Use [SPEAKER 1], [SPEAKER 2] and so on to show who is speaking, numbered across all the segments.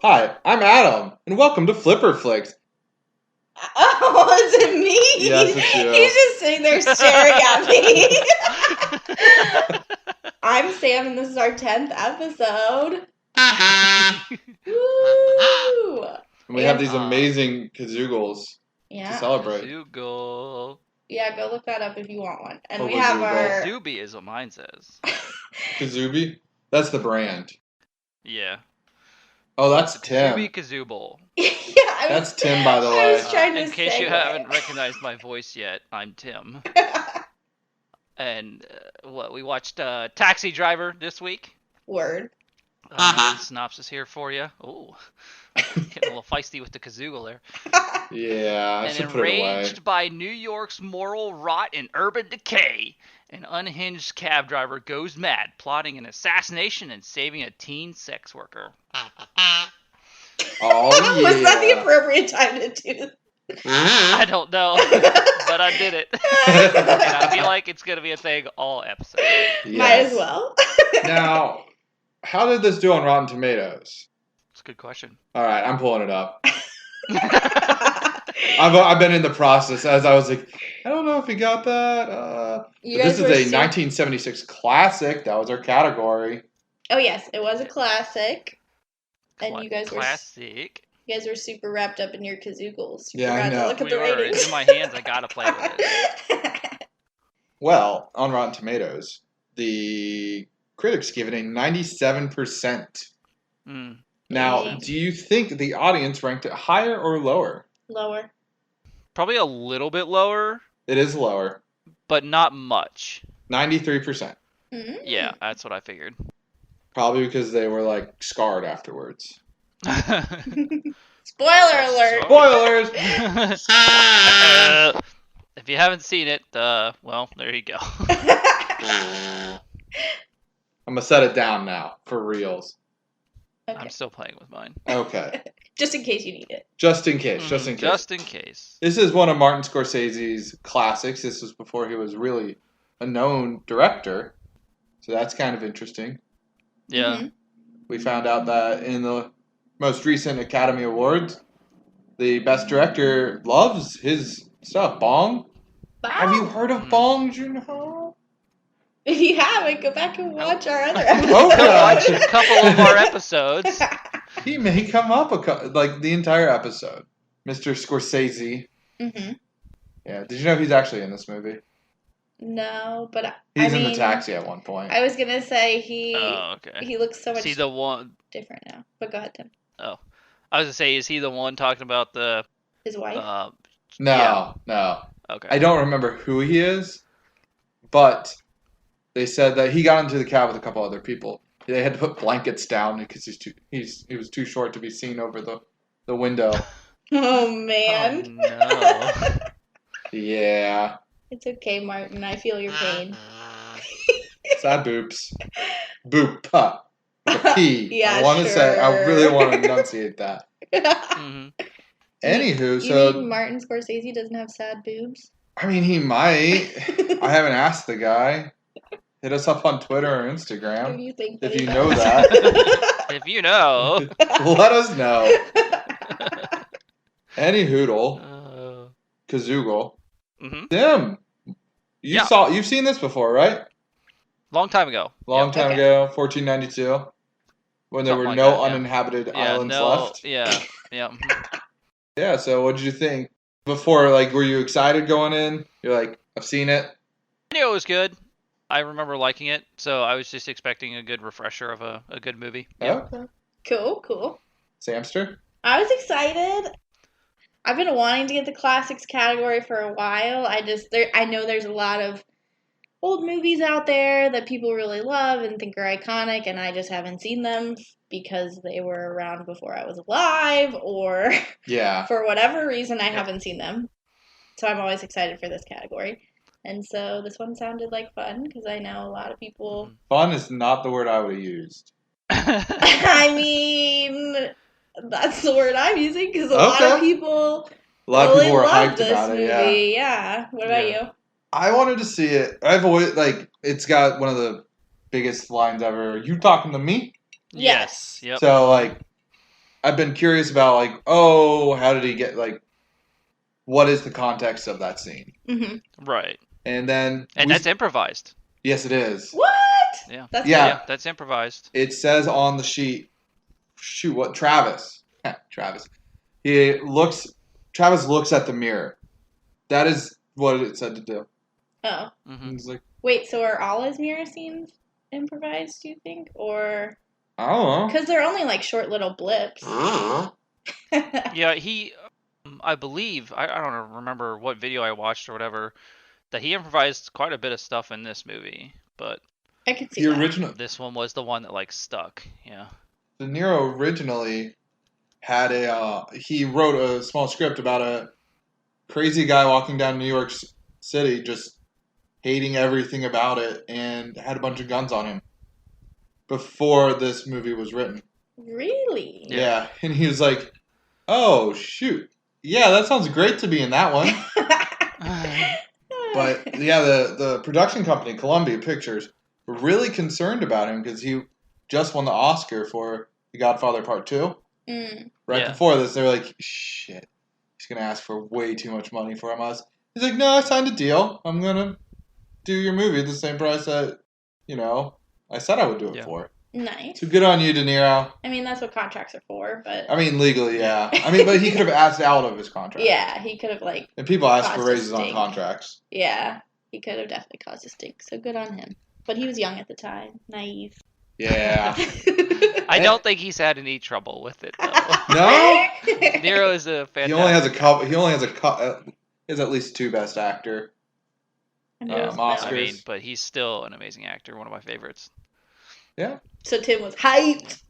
[SPEAKER 1] Hi, I'm Adam, and welcome to Flix.
[SPEAKER 2] Oh, is it me?
[SPEAKER 1] Yes, it's you.
[SPEAKER 2] He's just sitting there staring at me. I'm Sam, and this is our 10th episode. Woo!
[SPEAKER 1] And we have these amazing kazoogles to celebrate.
[SPEAKER 3] Kazoogle.
[SPEAKER 2] Yeah, go look that up if you want one. And
[SPEAKER 1] Or
[SPEAKER 2] we have our...
[SPEAKER 3] Kazooby is what mine says.
[SPEAKER 1] Kazooby? That's the brand.
[SPEAKER 3] Yeah.
[SPEAKER 1] Oh, that's Tim.
[SPEAKER 3] Kazooby Kazooble.
[SPEAKER 1] That's Tim, by the way.
[SPEAKER 2] I was trying to
[SPEAKER 3] in case you
[SPEAKER 2] segue.
[SPEAKER 3] haven't recognized my voice yet, I'm Tim. And we watched Taxi Driver this week.
[SPEAKER 2] Word.
[SPEAKER 3] Synopsis here for you. Oh, getting a little feisty with the kazoogle there.
[SPEAKER 1] Yeah, I should put it away.
[SPEAKER 3] Enraged by New York's moral rot and urban decay, an unhinged cab driver goes mad, plotting an assassination and saving a teen sex worker.
[SPEAKER 1] Oh, yeah.
[SPEAKER 2] Was that the appropriate time to do this?
[SPEAKER 3] I don't know, but I did it. And I feel like it's going to be a thing all episodes.
[SPEAKER 1] Yes.
[SPEAKER 2] Might as well.
[SPEAKER 1] Now, how did this do on Rotten Tomatoes?
[SPEAKER 3] It's a good question.
[SPEAKER 1] All right, I'm pulling it up. I've been in the process as I was like, I don't know if he got that. This is a 1976 classic. That was our category.
[SPEAKER 2] Oh yes, it was a classic. And you guys
[SPEAKER 3] classic.
[SPEAKER 2] You guys were super wrapped up in your kazoogles. You
[SPEAKER 1] Yeah, I know.
[SPEAKER 2] to look at the ratings.
[SPEAKER 3] It's in my hands. I gotta play with it.
[SPEAKER 1] Well, on Rotten Tomatoes, the critics give it a 97%. Now,
[SPEAKER 2] Dang.
[SPEAKER 1] do you think the audience ranked it higher or lower?
[SPEAKER 2] Lower.
[SPEAKER 3] Probably a little bit lower,
[SPEAKER 1] It is lower.
[SPEAKER 3] but not much.
[SPEAKER 1] 93%.
[SPEAKER 2] Mm-hmm.
[SPEAKER 3] Yeah, that's what I figured.
[SPEAKER 1] Probably because they were, like, scarred afterwards.
[SPEAKER 2] Spoiler alert!
[SPEAKER 1] Spoilers!
[SPEAKER 3] If you haven't seen it, well, there you go.
[SPEAKER 1] I'm going to set it down now, for reals.
[SPEAKER 2] Okay.
[SPEAKER 3] I'm still playing with mine.
[SPEAKER 1] Okay.
[SPEAKER 2] Just in case you need it.
[SPEAKER 1] Just in case.
[SPEAKER 3] Just in case.
[SPEAKER 1] This is one of Martin Scorsese's classics. This was before he was really a known director. So that's kind of interesting.
[SPEAKER 3] Yeah.
[SPEAKER 2] Mm-hmm.
[SPEAKER 1] We found out that in the most recent Academy Awards, the best director loves his stuff. Bong?
[SPEAKER 2] Wow.
[SPEAKER 1] Have you heard of Bong Joon-ho?
[SPEAKER 2] If you haven't, go back and watch our other
[SPEAKER 1] Oh,
[SPEAKER 2] episodes.
[SPEAKER 3] Watch a couple of our episodes.
[SPEAKER 1] He may come up like the entire episode. Mr. Scorsese.
[SPEAKER 2] Mm-hmm.
[SPEAKER 1] Yeah. Did you know he's actually in this movie?
[SPEAKER 2] No, but
[SPEAKER 1] He's in the taxi at one point.
[SPEAKER 2] I was gonna say he looks so much
[SPEAKER 3] Is he the one?
[SPEAKER 2] different now. But go ahead, Tim.
[SPEAKER 3] Oh, I was gonna say, is he the one talking about the?
[SPEAKER 2] His wife?
[SPEAKER 1] No.
[SPEAKER 3] Okay.
[SPEAKER 1] I don't remember who he is, but they said that he got into the cab with a couple other people. They had to put blankets down because he was too short to be seen over the window.
[SPEAKER 2] Oh man.
[SPEAKER 3] Oh, no.
[SPEAKER 1] Yeah.
[SPEAKER 2] It's okay, Martin. I feel your pain.
[SPEAKER 1] Sad boops. Boop. With a P.
[SPEAKER 2] Yeah,
[SPEAKER 1] I want to say, I
[SPEAKER 2] sure.
[SPEAKER 1] really want to enunciate that.
[SPEAKER 3] Mm-hmm.
[SPEAKER 1] Anywho,
[SPEAKER 2] You mean Martin Scorsese doesn't have sad boobs?
[SPEAKER 1] I mean, he might. I haven't asked the guy. Hit us up on Twitter or Instagram. If you know that.
[SPEAKER 3] If you know.
[SPEAKER 1] Let us know. Any hoodle. Kazoogle.
[SPEAKER 3] Mm-hmm.
[SPEAKER 1] Tim. You've seen this before, right?
[SPEAKER 3] Long time ago.
[SPEAKER 1] Long time ago, 1492. When there
[SPEAKER 3] Something
[SPEAKER 1] were
[SPEAKER 3] like
[SPEAKER 1] no
[SPEAKER 3] that,
[SPEAKER 1] uninhabited islands left.
[SPEAKER 3] Yeah.
[SPEAKER 1] Yeah, so what did you think? Before, were you excited going in? You're like, I've seen it.
[SPEAKER 3] I knew it was good. I remember liking it, so I was just expecting a good refresher of a good movie. Yeah.
[SPEAKER 1] Okay.
[SPEAKER 2] Cool.
[SPEAKER 1] Samster?
[SPEAKER 2] I was excited. I've been wanting to get the classics category for a while. I know there's a lot of old movies out there that people really love and think are iconic, and I just haven't seen them because they were around before I was alive, or for whatever reason I haven't seen them. So I'm always excited for this category. And so this one sounded like fun because I know a lot of people...
[SPEAKER 1] Fun is not the word I would have used.
[SPEAKER 2] I mean, that's the word I'm using because a lot of people really
[SPEAKER 1] were
[SPEAKER 2] love
[SPEAKER 1] hyped
[SPEAKER 2] this
[SPEAKER 1] about
[SPEAKER 2] movie.
[SPEAKER 1] it.
[SPEAKER 2] Yeah. What about you?
[SPEAKER 1] I wanted to see it. I've always, it's got one of the biggest lines ever. You talking to me?
[SPEAKER 2] Yes.
[SPEAKER 3] Yep.
[SPEAKER 1] So, I've been curious about like, oh, how did he get like, what is the context of that scene?
[SPEAKER 2] Mm-hmm.
[SPEAKER 3] Right.
[SPEAKER 1] And then
[SPEAKER 3] And that's improvised.
[SPEAKER 1] Yes, it is.
[SPEAKER 2] What?
[SPEAKER 3] Yeah.
[SPEAKER 2] That's
[SPEAKER 3] Yeah, that's improvised.
[SPEAKER 1] It says on the sheet. Shoot, what Travis? Travis. Travis looks at the mirror. That is what it said to do.
[SPEAKER 2] Oh.
[SPEAKER 3] Mm-hmm.
[SPEAKER 1] He's like,
[SPEAKER 2] wait. So are all his mirror scenes improvised? Do you think, or
[SPEAKER 1] I don't know.
[SPEAKER 2] because they're only like short little blips?
[SPEAKER 3] Yeah, he. I believe I don't remember what video I watched or whatever that he improvised quite a bit of stuff in this movie, but
[SPEAKER 2] I could see
[SPEAKER 1] The
[SPEAKER 2] that.
[SPEAKER 1] original
[SPEAKER 3] this one was the one that like stuck. Yeah.
[SPEAKER 1] De Niro originally had he wrote a small script about a crazy guy walking down New York City just hating everything about it and had a bunch of guns on him before this movie was written.
[SPEAKER 2] Really?
[SPEAKER 1] Yeah. And he was like, oh, shoot. Yeah, that sounds great to be in that one. But yeah, the production company, Columbia Pictures, were really concerned about him because he just won the Oscar for The Godfather Part 2. Right before this, they were like, shit, he's going to ask for way too much money from us. He's like, no, I signed a deal. I'm going to do your movie at the same price that, I said I would do it for.
[SPEAKER 2] Nice.
[SPEAKER 1] So good on you, De Niro.
[SPEAKER 2] I mean, that's what contracts are for, but...
[SPEAKER 1] I mean, legally, yeah. I mean, but he could have asked out of his contract.
[SPEAKER 2] Yeah, he could have, like...
[SPEAKER 1] And people ask for raises on contracts.
[SPEAKER 2] Yeah, he could have definitely caused a stink, so good on him. But he was young at the time, naive.
[SPEAKER 1] Yeah.
[SPEAKER 3] I don't think he's had any trouble with it, though.
[SPEAKER 1] No?
[SPEAKER 3] Nero is a fantastic.
[SPEAKER 1] He only has a couple. He only has he has at least 2 Best Actor Oscars.
[SPEAKER 3] I mean, but he's still an amazing actor. One of my favorites.
[SPEAKER 1] Yeah.
[SPEAKER 2] So Tim was hyped.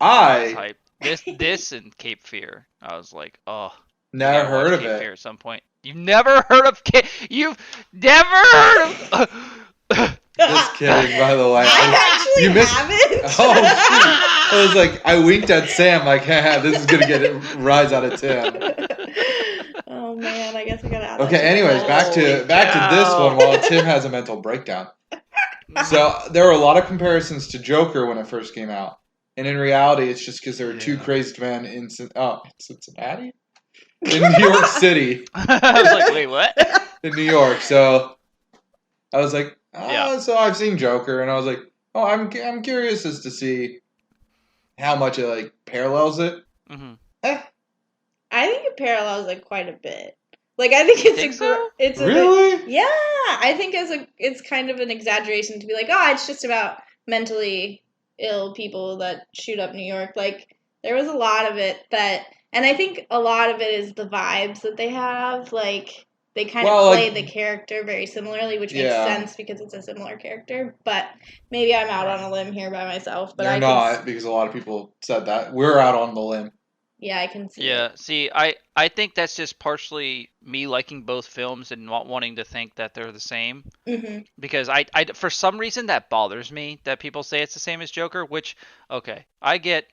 [SPEAKER 3] Hyped. This and Cape Fear. I was like, oh.
[SPEAKER 1] Never heard of
[SPEAKER 3] Cape
[SPEAKER 1] it.
[SPEAKER 3] Fear at some point. You've never heard of You've never heard of.
[SPEAKER 1] Just kidding, by the way.
[SPEAKER 2] I actually haven't.
[SPEAKER 1] Oh, shoot. I was like, I winked at Sam, like, haha, this is going to get a rise out of Tim.
[SPEAKER 2] Oh, man, I guess I got to add
[SPEAKER 1] Okay, anyways, back to this one while Tim has a mental breakdown. So, there were a lot of comparisons to Joker when it first came out. And in reality, it's just because there were 2 crazed men in Cincinnati? In New York City.
[SPEAKER 3] I was like, wait, what?
[SPEAKER 1] In New York, so I was like, so I've seen Joker, and I was like, oh, I'm curious as to see how much it like parallels it.
[SPEAKER 3] Mm-hmm.
[SPEAKER 2] I think it parallels it quite a bit. Like I think it's
[SPEAKER 1] really
[SPEAKER 2] yeah. I think it's kind of an exaggeration to be like, oh, it's just about mentally ill people that shoot up New York. Like there was a lot of it that, and I think a lot of it is the vibes that they have. Like they kind of play the character very similarly, which makes sense because it's a similar character. But maybe I'm out on a limb here by myself. But
[SPEAKER 1] you're not, because a lot of people said that. We're out on the limb.
[SPEAKER 2] Yeah, I can see.
[SPEAKER 3] Yeah, see, I think that's just partially me liking both films and not wanting to think that they're the same.
[SPEAKER 2] Mm-hmm.
[SPEAKER 3] Because I for some reason that bothers me that people say it's the same as Joker. Which I get.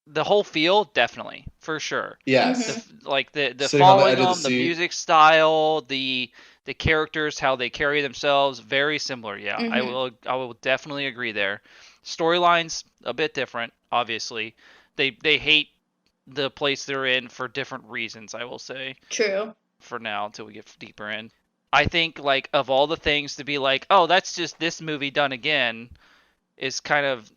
[SPEAKER 3] The whole feel, definitely, for sure.
[SPEAKER 1] Yes.
[SPEAKER 3] The following them, the music style, the characters, how they carry themselves, very similar. Yeah,
[SPEAKER 2] Mm-hmm.
[SPEAKER 3] I will definitely agree there. Storylines a bit different, obviously. They hate the place they're in for different reasons, I will say.
[SPEAKER 2] True.
[SPEAKER 3] For now, until we get deeper in. I think like of all the things to be like, oh, that's just this movie done again, is kind of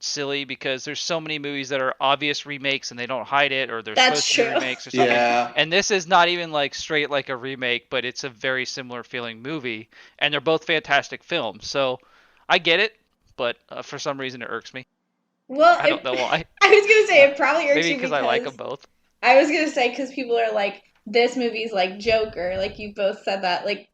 [SPEAKER 3] silly because there's so many movies that are obvious remakes and they don't hide it, or they're supposed to be remakes or something.
[SPEAKER 1] Yeah.
[SPEAKER 3] And this is not even like straight like a remake, but it's a very similar feeling movie, and they're both fantastic films. So I get it, but for some reason it irks me.
[SPEAKER 2] Well,
[SPEAKER 3] I don't know why.
[SPEAKER 2] I was gonna say it probably irks
[SPEAKER 3] Maybe
[SPEAKER 2] you
[SPEAKER 3] because I like them both.
[SPEAKER 2] I was gonna say because people are like, this movie's like Joker, like you both said that, like.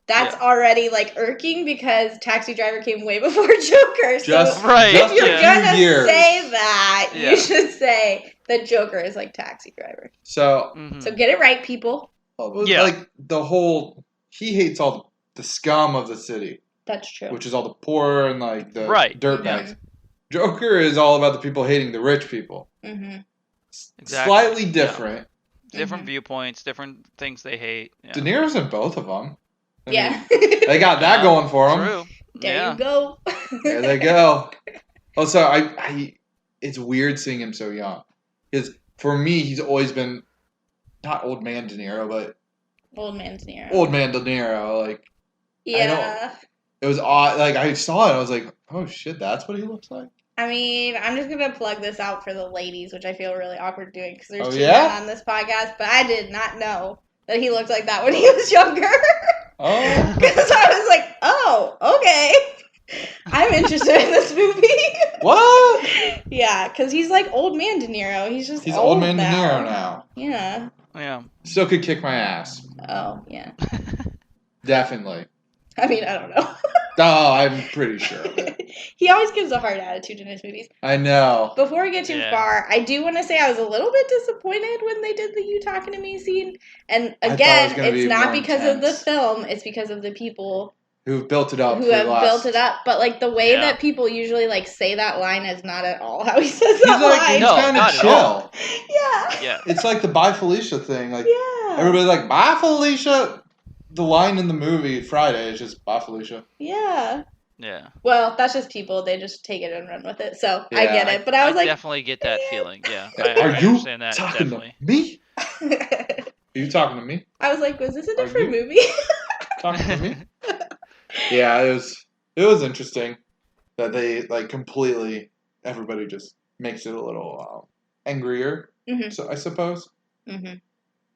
[SPEAKER 2] That's already, like, irking because Taxi Driver came way before Joker. So if you're going to say that, you should say that Joker is like Taxi Driver.
[SPEAKER 1] So
[SPEAKER 2] so get it right, people.
[SPEAKER 1] Like, he hates all the scum of the city.
[SPEAKER 2] That's true.
[SPEAKER 1] Which is all the poor and, like, the dirtbags.
[SPEAKER 2] Mm-hmm.
[SPEAKER 1] Joker is all about the people hating the rich people.
[SPEAKER 2] Mm-hmm.
[SPEAKER 3] Exactly.
[SPEAKER 1] Slightly different.
[SPEAKER 3] Yeah. Different viewpoints, different things they hate. Yeah.
[SPEAKER 1] De Niro's in both of them. I
[SPEAKER 2] mean,
[SPEAKER 1] they got that going for them.
[SPEAKER 3] True.
[SPEAKER 2] There you go.
[SPEAKER 1] There they go. Also, it's weird seeing him so young. Because for me, he's always been not old man De Niro, but
[SPEAKER 2] Old man De Niro.
[SPEAKER 1] old man De Niro. Like
[SPEAKER 2] Yeah.
[SPEAKER 1] it was odd. Like I saw it, I was like, oh shit, that's what he looks like.
[SPEAKER 2] I mean, I'm just gonna plug this out for the ladies, which I feel really awkward doing because there's
[SPEAKER 1] Oh,
[SPEAKER 2] 2
[SPEAKER 1] yeah?
[SPEAKER 2] men on this podcast, but I did not know that he looked like that when he was younger.
[SPEAKER 1] Oh,
[SPEAKER 2] Because I was like, oh, okay. I'm interested in this movie.
[SPEAKER 1] what?
[SPEAKER 2] Yeah, because he's like old man De Niro. He's just
[SPEAKER 1] He's
[SPEAKER 2] old
[SPEAKER 1] old man De
[SPEAKER 2] now.
[SPEAKER 1] Niro now.
[SPEAKER 2] Yeah.
[SPEAKER 3] Yeah.
[SPEAKER 1] Still could kick my ass.
[SPEAKER 2] Oh, yeah.
[SPEAKER 1] Definitely.
[SPEAKER 2] I mean, I don't know.
[SPEAKER 1] Oh, I'm pretty sure of it.
[SPEAKER 2] He always gives a hard attitude in his movies.
[SPEAKER 1] I know.
[SPEAKER 2] Before we get too
[SPEAKER 3] Yeah.
[SPEAKER 2] far, I do want to say I was a little bit disappointed when they did the "You Talking to Me" scene. And
[SPEAKER 1] I thought it
[SPEAKER 2] again,
[SPEAKER 1] was gonna
[SPEAKER 2] it's
[SPEAKER 1] be
[SPEAKER 2] not
[SPEAKER 1] more
[SPEAKER 2] because of the
[SPEAKER 1] intense.
[SPEAKER 2] film; it's because of the people
[SPEAKER 1] Who've built it up
[SPEAKER 2] who
[SPEAKER 1] for the
[SPEAKER 2] have
[SPEAKER 1] last...
[SPEAKER 2] built it up. But like the way
[SPEAKER 3] Yeah.
[SPEAKER 2] that people usually like say that line is not at all how he says
[SPEAKER 1] He's
[SPEAKER 2] that
[SPEAKER 1] like,
[SPEAKER 2] line.
[SPEAKER 1] he's
[SPEAKER 3] No,
[SPEAKER 1] kind
[SPEAKER 3] not
[SPEAKER 1] of
[SPEAKER 3] at all.
[SPEAKER 1] chill.
[SPEAKER 2] Yeah.
[SPEAKER 3] Yeah.
[SPEAKER 1] It's like the Bye Felicia thing. Like
[SPEAKER 2] Yeah.
[SPEAKER 1] everybody's like, bye Felicia. The line in the movie Friday is just bye Felicia.
[SPEAKER 2] Yeah.
[SPEAKER 3] Yeah.
[SPEAKER 2] Well, that's just people. They just take it and run with it. So I
[SPEAKER 1] Yeah.
[SPEAKER 2] get it. But I was like,
[SPEAKER 3] definitely get that feeling. Yeah. I
[SPEAKER 1] Are you
[SPEAKER 3] understand that
[SPEAKER 1] talking
[SPEAKER 3] definitely.
[SPEAKER 1] to me? Are you talking to me?
[SPEAKER 2] I was like, was this a
[SPEAKER 1] Are
[SPEAKER 2] different
[SPEAKER 1] you-
[SPEAKER 2] movie?
[SPEAKER 1] Talking to me? Yeah, it was interesting that they like completely everybody just makes it a little angrier.
[SPEAKER 2] Mhm.
[SPEAKER 1] So I suppose.
[SPEAKER 2] Mm-hmm.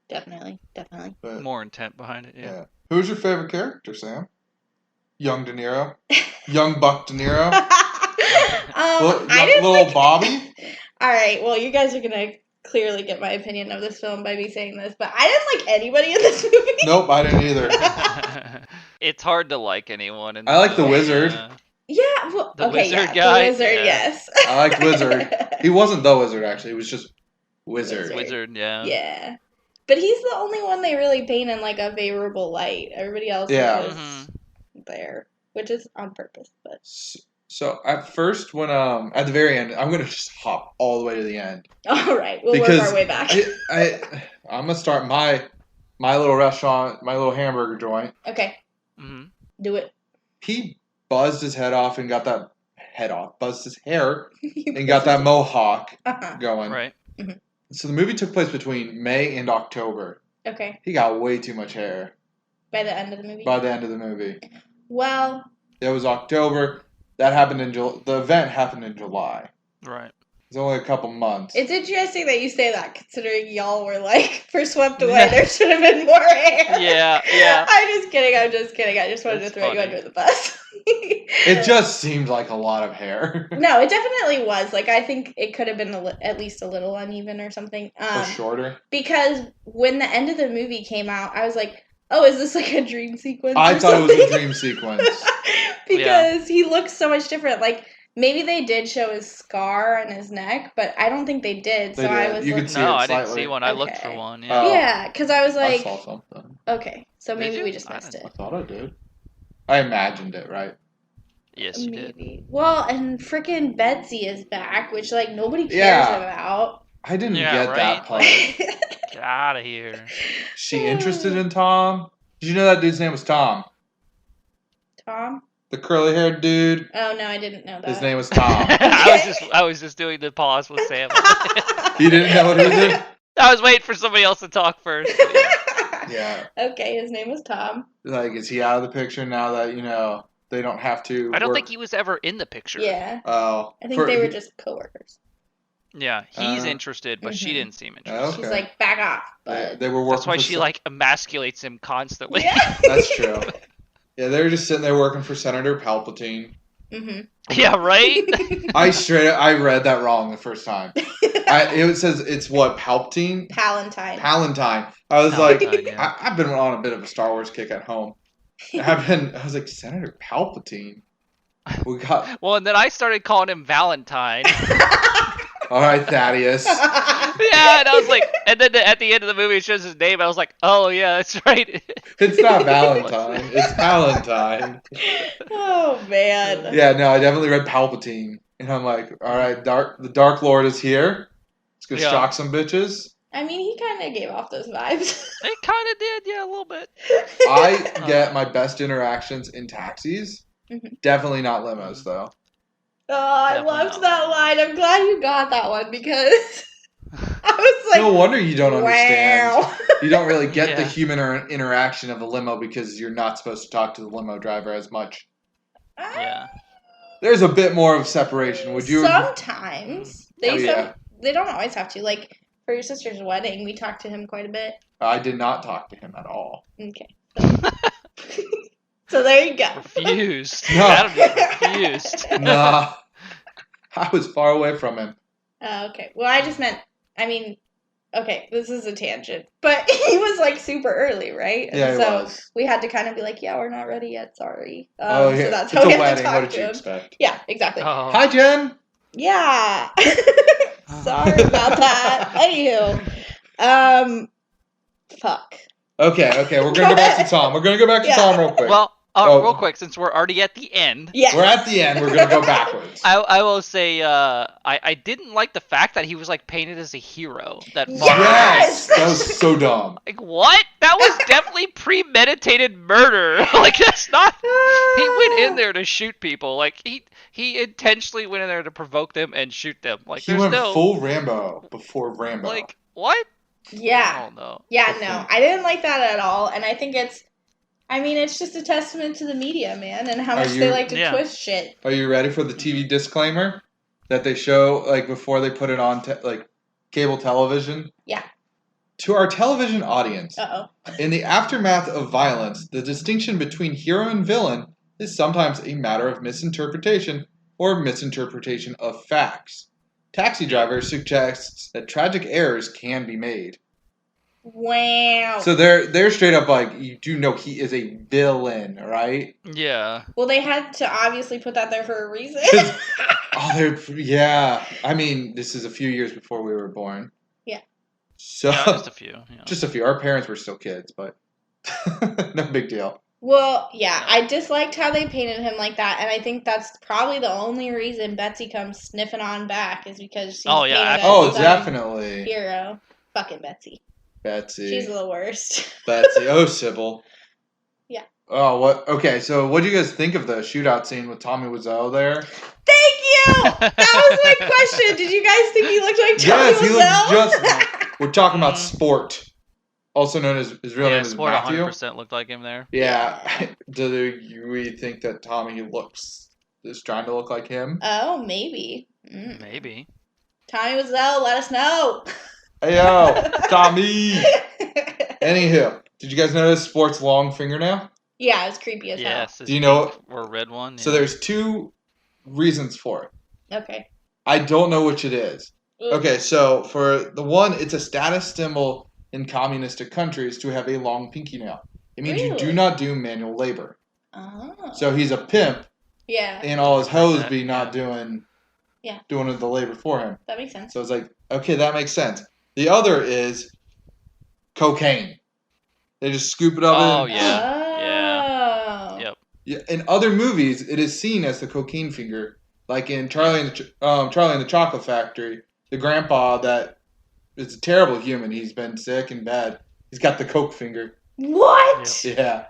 [SPEAKER 2] Definitely.
[SPEAKER 1] But
[SPEAKER 3] More intent behind it. Yeah.
[SPEAKER 1] yeah. Who's your favorite character, Sam? Young De Niro, young Buck De Niro,
[SPEAKER 2] I didn't
[SPEAKER 1] little
[SPEAKER 2] like.
[SPEAKER 1] Bobby.
[SPEAKER 2] All right. Well, you guys are gonna clearly get my opinion of this film by me saying this, but I didn't like anybody in this movie.
[SPEAKER 1] Nope, I didn't either.
[SPEAKER 3] It's hard to like anyone. In
[SPEAKER 1] I like the
[SPEAKER 3] film.
[SPEAKER 1] wizard.
[SPEAKER 2] Yeah. Well,
[SPEAKER 3] The
[SPEAKER 2] okay.
[SPEAKER 3] wizard
[SPEAKER 2] Yeah.
[SPEAKER 3] guy?
[SPEAKER 2] The wizard.
[SPEAKER 3] Yeah.
[SPEAKER 2] Yes.
[SPEAKER 1] I liked Wizard. He wasn't the wizard actually. He was just Wizard.
[SPEAKER 3] Wizard. Yeah.
[SPEAKER 2] Yeah. But he's the only one they really paint in like a favorable light. Everybody else
[SPEAKER 1] Yeah.
[SPEAKER 2] is just
[SPEAKER 3] Mhm.
[SPEAKER 2] there, which is on purpose. But
[SPEAKER 1] So at first, when at the very end, I'm gonna just hop all the way to the end
[SPEAKER 2] all right, we'll
[SPEAKER 1] because
[SPEAKER 2] work our way back.
[SPEAKER 1] I'm gonna start my little restaurant, my little hamburger joint.
[SPEAKER 2] Okay,
[SPEAKER 3] Mhm.
[SPEAKER 2] do it.
[SPEAKER 1] He buzzed his head off and got that head off, buzzed his hair and got that mohawk
[SPEAKER 2] Uh-huh.
[SPEAKER 1] going.
[SPEAKER 3] Right.
[SPEAKER 1] So the movie took place between May and October.
[SPEAKER 2] Okay,
[SPEAKER 1] He got way too much hair
[SPEAKER 2] by the end of the movie.
[SPEAKER 1] by the end of the movie.
[SPEAKER 2] Well,
[SPEAKER 1] It was October. That happened in the event happened in July.
[SPEAKER 3] Right.
[SPEAKER 1] It's only a couple months.
[SPEAKER 2] it's interesting that you say that, considering y'all were like, for Swept Away, there should have been more hair.
[SPEAKER 3] Yeah. Yeah.
[SPEAKER 2] I'm just kidding. I just wanted
[SPEAKER 3] That's
[SPEAKER 2] to throw you
[SPEAKER 3] funny.
[SPEAKER 2] under the bus.
[SPEAKER 1] It just seemed like a lot of hair.
[SPEAKER 2] No, it definitely was. Like, I think it could have been at least a little uneven or something.
[SPEAKER 1] Or shorter.
[SPEAKER 2] Because when the end of the movie came out, I was like, oh, is this like a dream sequence?
[SPEAKER 1] I
[SPEAKER 2] or
[SPEAKER 1] thought it was a
[SPEAKER 2] something?
[SPEAKER 1] dream sequence.
[SPEAKER 2] Because he looks so much different. Like, maybe they did show his scar on his neck, but I don't think they did.
[SPEAKER 1] They
[SPEAKER 2] So I
[SPEAKER 1] did.
[SPEAKER 2] was
[SPEAKER 1] You
[SPEAKER 2] like,
[SPEAKER 1] could see
[SPEAKER 3] No,
[SPEAKER 1] it
[SPEAKER 3] I didn't
[SPEAKER 1] slightly.
[SPEAKER 3] see one. I looked for
[SPEAKER 2] Okay.
[SPEAKER 3] one.
[SPEAKER 1] Oh.
[SPEAKER 3] Yeah.
[SPEAKER 2] yeah, because I was
[SPEAKER 1] I
[SPEAKER 2] like,
[SPEAKER 1] saw something.
[SPEAKER 2] okay, so
[SPEAKER 3] Did
[SPEAKER 2] maybe
[SPEAKER 3] you?
[SPEAKER 2] we just
[SPEAKER 3] I
[SPEAKER 2] missed
[SPEAKER 1] I
[SPEAKER 2] it.
[SPEAKER 1] thought I did. I imagined it, right?
[SPEAKER 3] Yes, you did.
[SPEAKER 2] Maybe. Well, and freaking Betsy is back, which like nobody cares
[SPEAKER 1] Yeah.
[SPEAKER 2] about.
[SPEAKER 1] I didn't
[SPEAKER 3] Yeah,
[SPEAKER 1] get
[SPEAKER 3] right?
[SPEAKER 1] that part.
[SPEAKER 3] Get out of here.
[SPEAKER 1] She interested in Tom? Did you know that dude's name was Tom?
[SPEAKER 2] Tom?
[SPEAKER 1] The curly-haired dude?
[SPEAKER 2] Oh no, I didn't know that.
[SPEAKER 1] His name was Tom.
[SPEAKER 3] I was just doing the pause with Sam.
[SPEAKER 1] You didn't know what he did?
[SPEAKER 3] I was waiting for somebody else to talk first.
[SPEAKER 1] Yeah.
[SPEAKER 2] Okay, his name was Tom.
[SPEAKER 1] Like, is he out of the picture now that, they don't have to
[SPEAKER 3] I don't
[SPEAKER 1] work?
[SPEAKER 3] think he was ever in the picture.
[SPEAKER 2] Yeah.
[SPEAKER 1] Oh.
[SPEAKER 2] I think they were just coworkers.
[SPEAKER 3] Yeah, he's
[SPEAKER 1] Uh,
[SPEAKER 3] interested, but she
[SPEAKER 2] Mhm.
[SPEAKER 3] didn't seem interested.
[SPEAKER 1] Okay.
[SPEAKER 2] She's like, back off.
[SPEAKER 1] They,
[SPEAKER 2] But
[SPEAKER 1] they were working
[SPEAKER 3] That's why
[SPEAKER 1] for
[SPEAKER 3] she
[SPEAKER 1] Sen-
[SPEAKER 3] like emasculates him constantly.
[SPEAKER 2] yeah.
[SPEAKER 1] That's true. Yeah, they were just sitting there working for Senator Palpatine.
[SPEAKER 2] Mm-hmm.
[SPEAKER 3] Yeah, right.
[SPEAKER 1] I read that wrong the first time. It says it's what, Palpatine?
[SPEAKER 2] Palantine.
[SPEAKER 1] Palantine. I was
[SPEAKER 3] Palantine,
[SPEAKER 1] like,
[SPEAKER 3] yeah.
[SPEAKER 1] I've been on a bit of a Star Wars kick at home. I was like, Senator Palpatine? We got,
[SPEAKER 3] Well, and then I started calling him Valentine.
[SPEAKER 1] all right, Thaddeus.
[SPEAKER 3] Yeah, and I was like, and then at the end of the movie, it shows his name. I was like, oh yeah, that's right.
[SPEAKER 1] It's not Valentine. It's Palantine.
[SPEAKER 2] Oh man.
[SPEAKER 1] Yeah, no, I definitely read Palpatine. And I'm like, all right, the Dark Lord is here. Let's go
[SPEAKER 3] Yeah.
[SPEAKER 1] shock some bitches.
[SPEAKER 2] I mean, he kind of gave off those vibes.
[SPEAKER 3] It kind of did, yeah, a little bit.
[SPEAKER 1] I get my best interactions in taxis.
[SPEAKER 2] Mhm.
[SPEAKER 1] Definitely not limos, though.
[SPEAKER 2] Oh, I
[SPEAKER 3] Definitely
[SPEAKER 2] loved
[SPEAKER 3] not.
[SPEAKER 2] that line. I'm glad you got that one because I was like,
[SPEAKER 1] no wonder you don't understand.
[SPEAKER 2] wow.
[SPEAKER 1] You don't really get the
[SPEAKER 3] Yeah.
[SPEAKER 1] human interaction of a limo because you're not supposed to talk to the limo driver as much.
[SPEAKER 3] Yeah.
[SPEAKER 1] There's a bit more of separation. Would you?
[SPEAKER 2] Sometimes.
[SPEAKER 1] Oh, yeah.
[SPEAKER 2] They don't always have to. Like, for your sister's wedding, we talked to him quite a bit.
[SPEAKER 1] I did not talk to him at all.
[SPEAKER 2] Okay. So there you go.
[SPEAKER 3] Refused.
[SPEAKER 1] No.
[SPEAKER 3] Adam just refused.
[SPEAKER 1] Nah. I was far away from him.
[SPEAKER 2] Okay. Well, I just meant, okay, this is a tangent. But he was, like, super early, right? And
[SPEAKER 1] Yeah, he
[SPEAKER 2] so
[SPEAKER 1] was.
[SPEAKER 2] we had to kind of be like, yeah, we're not ready yet, sorry.
[SPEAKER 1] Oh, yeah.
[SPEAKER 2] So that's
[SPEAKER 1] It's
[SPEAKER 2] how we
[SPEAKER 1] a
[SPEAKER 2] had
[SPEAKER 1] wedding.
[SPEAKER 2] to
[SPEAKER 1] What
[SPEAKER 2] talk
[SPEAKER 1] did
[SPEAKER 2] to
[SPEAKER 1] you
[SPEAKER 2] him.
[SPEAKER 1] expect?
[SPEAKER 2] Yeah, exactly.
[SPEAKER 3] Oh.
[SPEAKER 1] Hi, Jen.
[SPEAKER 2] Yeah. Sorry about that. Anywho. Fuck.
[SPEAKER 1] Okay. We're going to go back to Tom. We're going to go back to
[SPEAKER 2] Yeah.
[SPEAKER 1] Tom real quick.
[SPEAKER 3] Well,
[SPEAKER 1] Oh.
[SPEAKER 3] real quick, since we're already at the end,
[SPEAKER 2] Yes.
[SPEAKER 1] We're at the end. We're going to go backwards.
[SPEAKER 3] I will say I didn't like the fact that he was like painted as a hero. That Frank
[SPEAKER 2] Yes!
[SPEAKER 1] That was so dumb.
[SPEAKER 3] Like what? That was definitely premeditated murder. Like that's not. He went in there to shoot people. Like he intentionally went in there to provoke them and shoot them. Like
[SPEAKER 1] He
[SPEAKER 3] there's
[SPEAKER 1] went
[SPEAKER 3] no
[SPEAKER 1] full Rambo before Rambo.
[SPEAKER 3] like what?
[SPEAKER 2] Yeah.
[SPEAKER 3] Oh no.
[SPEAKER 2] Yeah, no. I didn't like that at all. And I think it's just a testament to the media, man, and how much they like to twist shit.
[SPEAKER 1] Are you ready for the TV disclaimer that they show like before they put it on like cable television?
[SPEAKER 2] Yeah.
[SPEAKER 1] To our television audience,
[SPEAKER 2] Uh-oh.
[SPEAKER 1] in the aftermath of violence, the distinction between hero and villain is sometimes a matter of misinterpretation or misinterpretation of facts. Taxi Driver suggests that tragic errors can be made.
[SPEAKER 2] Wow.
[SPEAKER 1] So they're straight up like, you do know he is a villain, right?
[SPEAKER 3] Yeah.
[SPEAKER 2] Well, they had to obviously put that there for a reason.
[SPEAKER 1] Yeah. I mean, this is a few years before we were born.
[SPEAKER 2] Yeah.
[SPEAKER 1] So
[SPEAKER 3] Yeah, just a few. Yeah.
[SPEAKER 1] Just a few. Our parents were still kids, but no big deal.
[SPEAKER 2] Well, yeah, I disliked how they painted him like that, and I think that's probably the only reason Betsy comes sniffing on back is because she's painted as some
[SPEAKER 1] definitely
[SPEAKER 2] hero. Fucking Betsy. She's the worst.
[SPEAKER 1] Betsy. Oh, Sybil.
[SPEAKER 2] Yeah.
[SPEAKER 1] Oh, what? Okay, so what do you guys think of the shootout scene with Tommy Wiseau there?
[SPEAKER 2] Thank you! That was my question. Did you guys think he looked like Tommy
[SPEAKER 1] Yes, he
[SPEAKER 2] Wiseau?
[SPEAKER 1] looked just... We're talking about Sport. Also known as... His real name is
[SPEAKER 3] Sport
[SPEAKER 1] Matthew.
[SPEAKER 3] 100% looked like him there.
[SPEAKER 1] Yeah. Do we think that Tommy is trying to look like him?
[SPEAKER 2] Oh, maybe.
[SPEAKER 3] Maybe.
[SPEAKER 2] Tommy Wiseau, let us know.
[SPEAKER 1] Hey, yo, Tommy. Anywho, did you guys notice Sport's long fingernail?
[SPEAKER 2] Yeah, it was creepy as hell.
[SPEAKER 3] Yes.
[SPEAKER 1] Do you know?
[SPEAKER 3] Or red one.
[SPEAKER 1] So
[SPEAKER 3] yeah.
[SPEAKER 1] there's two reasons for it.
[SPEAKER 2] Okay.
[SPEAKER 1] I don't know which it is. Okay, so for the one, it's a status symbol in communistic countries to have a long pinky nail. It means you do not do manual labor.
[SPEAKER 2] Oh.
[SPEAKER 1] So he's a pimp.
[SPEAKER 2] Yeah.
[SPEAKER 1] And all his hoes be not doing the labor for him.
[SPEAKER 2] That makes sense.
[SPEAKER 1] So it's like, okay, that makes sense. The other is cocaine. They just scoop it up
[SPEAKER 3] Oh,
[SPEAKER 1] in.
[SPEAKER 3] yeah. Yeah. Yep.
[SPEAKER 1] Yeah. In other movies, it is seen as the cocaine finger. Like in Charlie and the Chocolate Factory, the grandpa that is a terrible human. He's been sick and bad. He's got the coke finger.
[SPEAKER 2] What?
[SPEAKER 1] Yeah.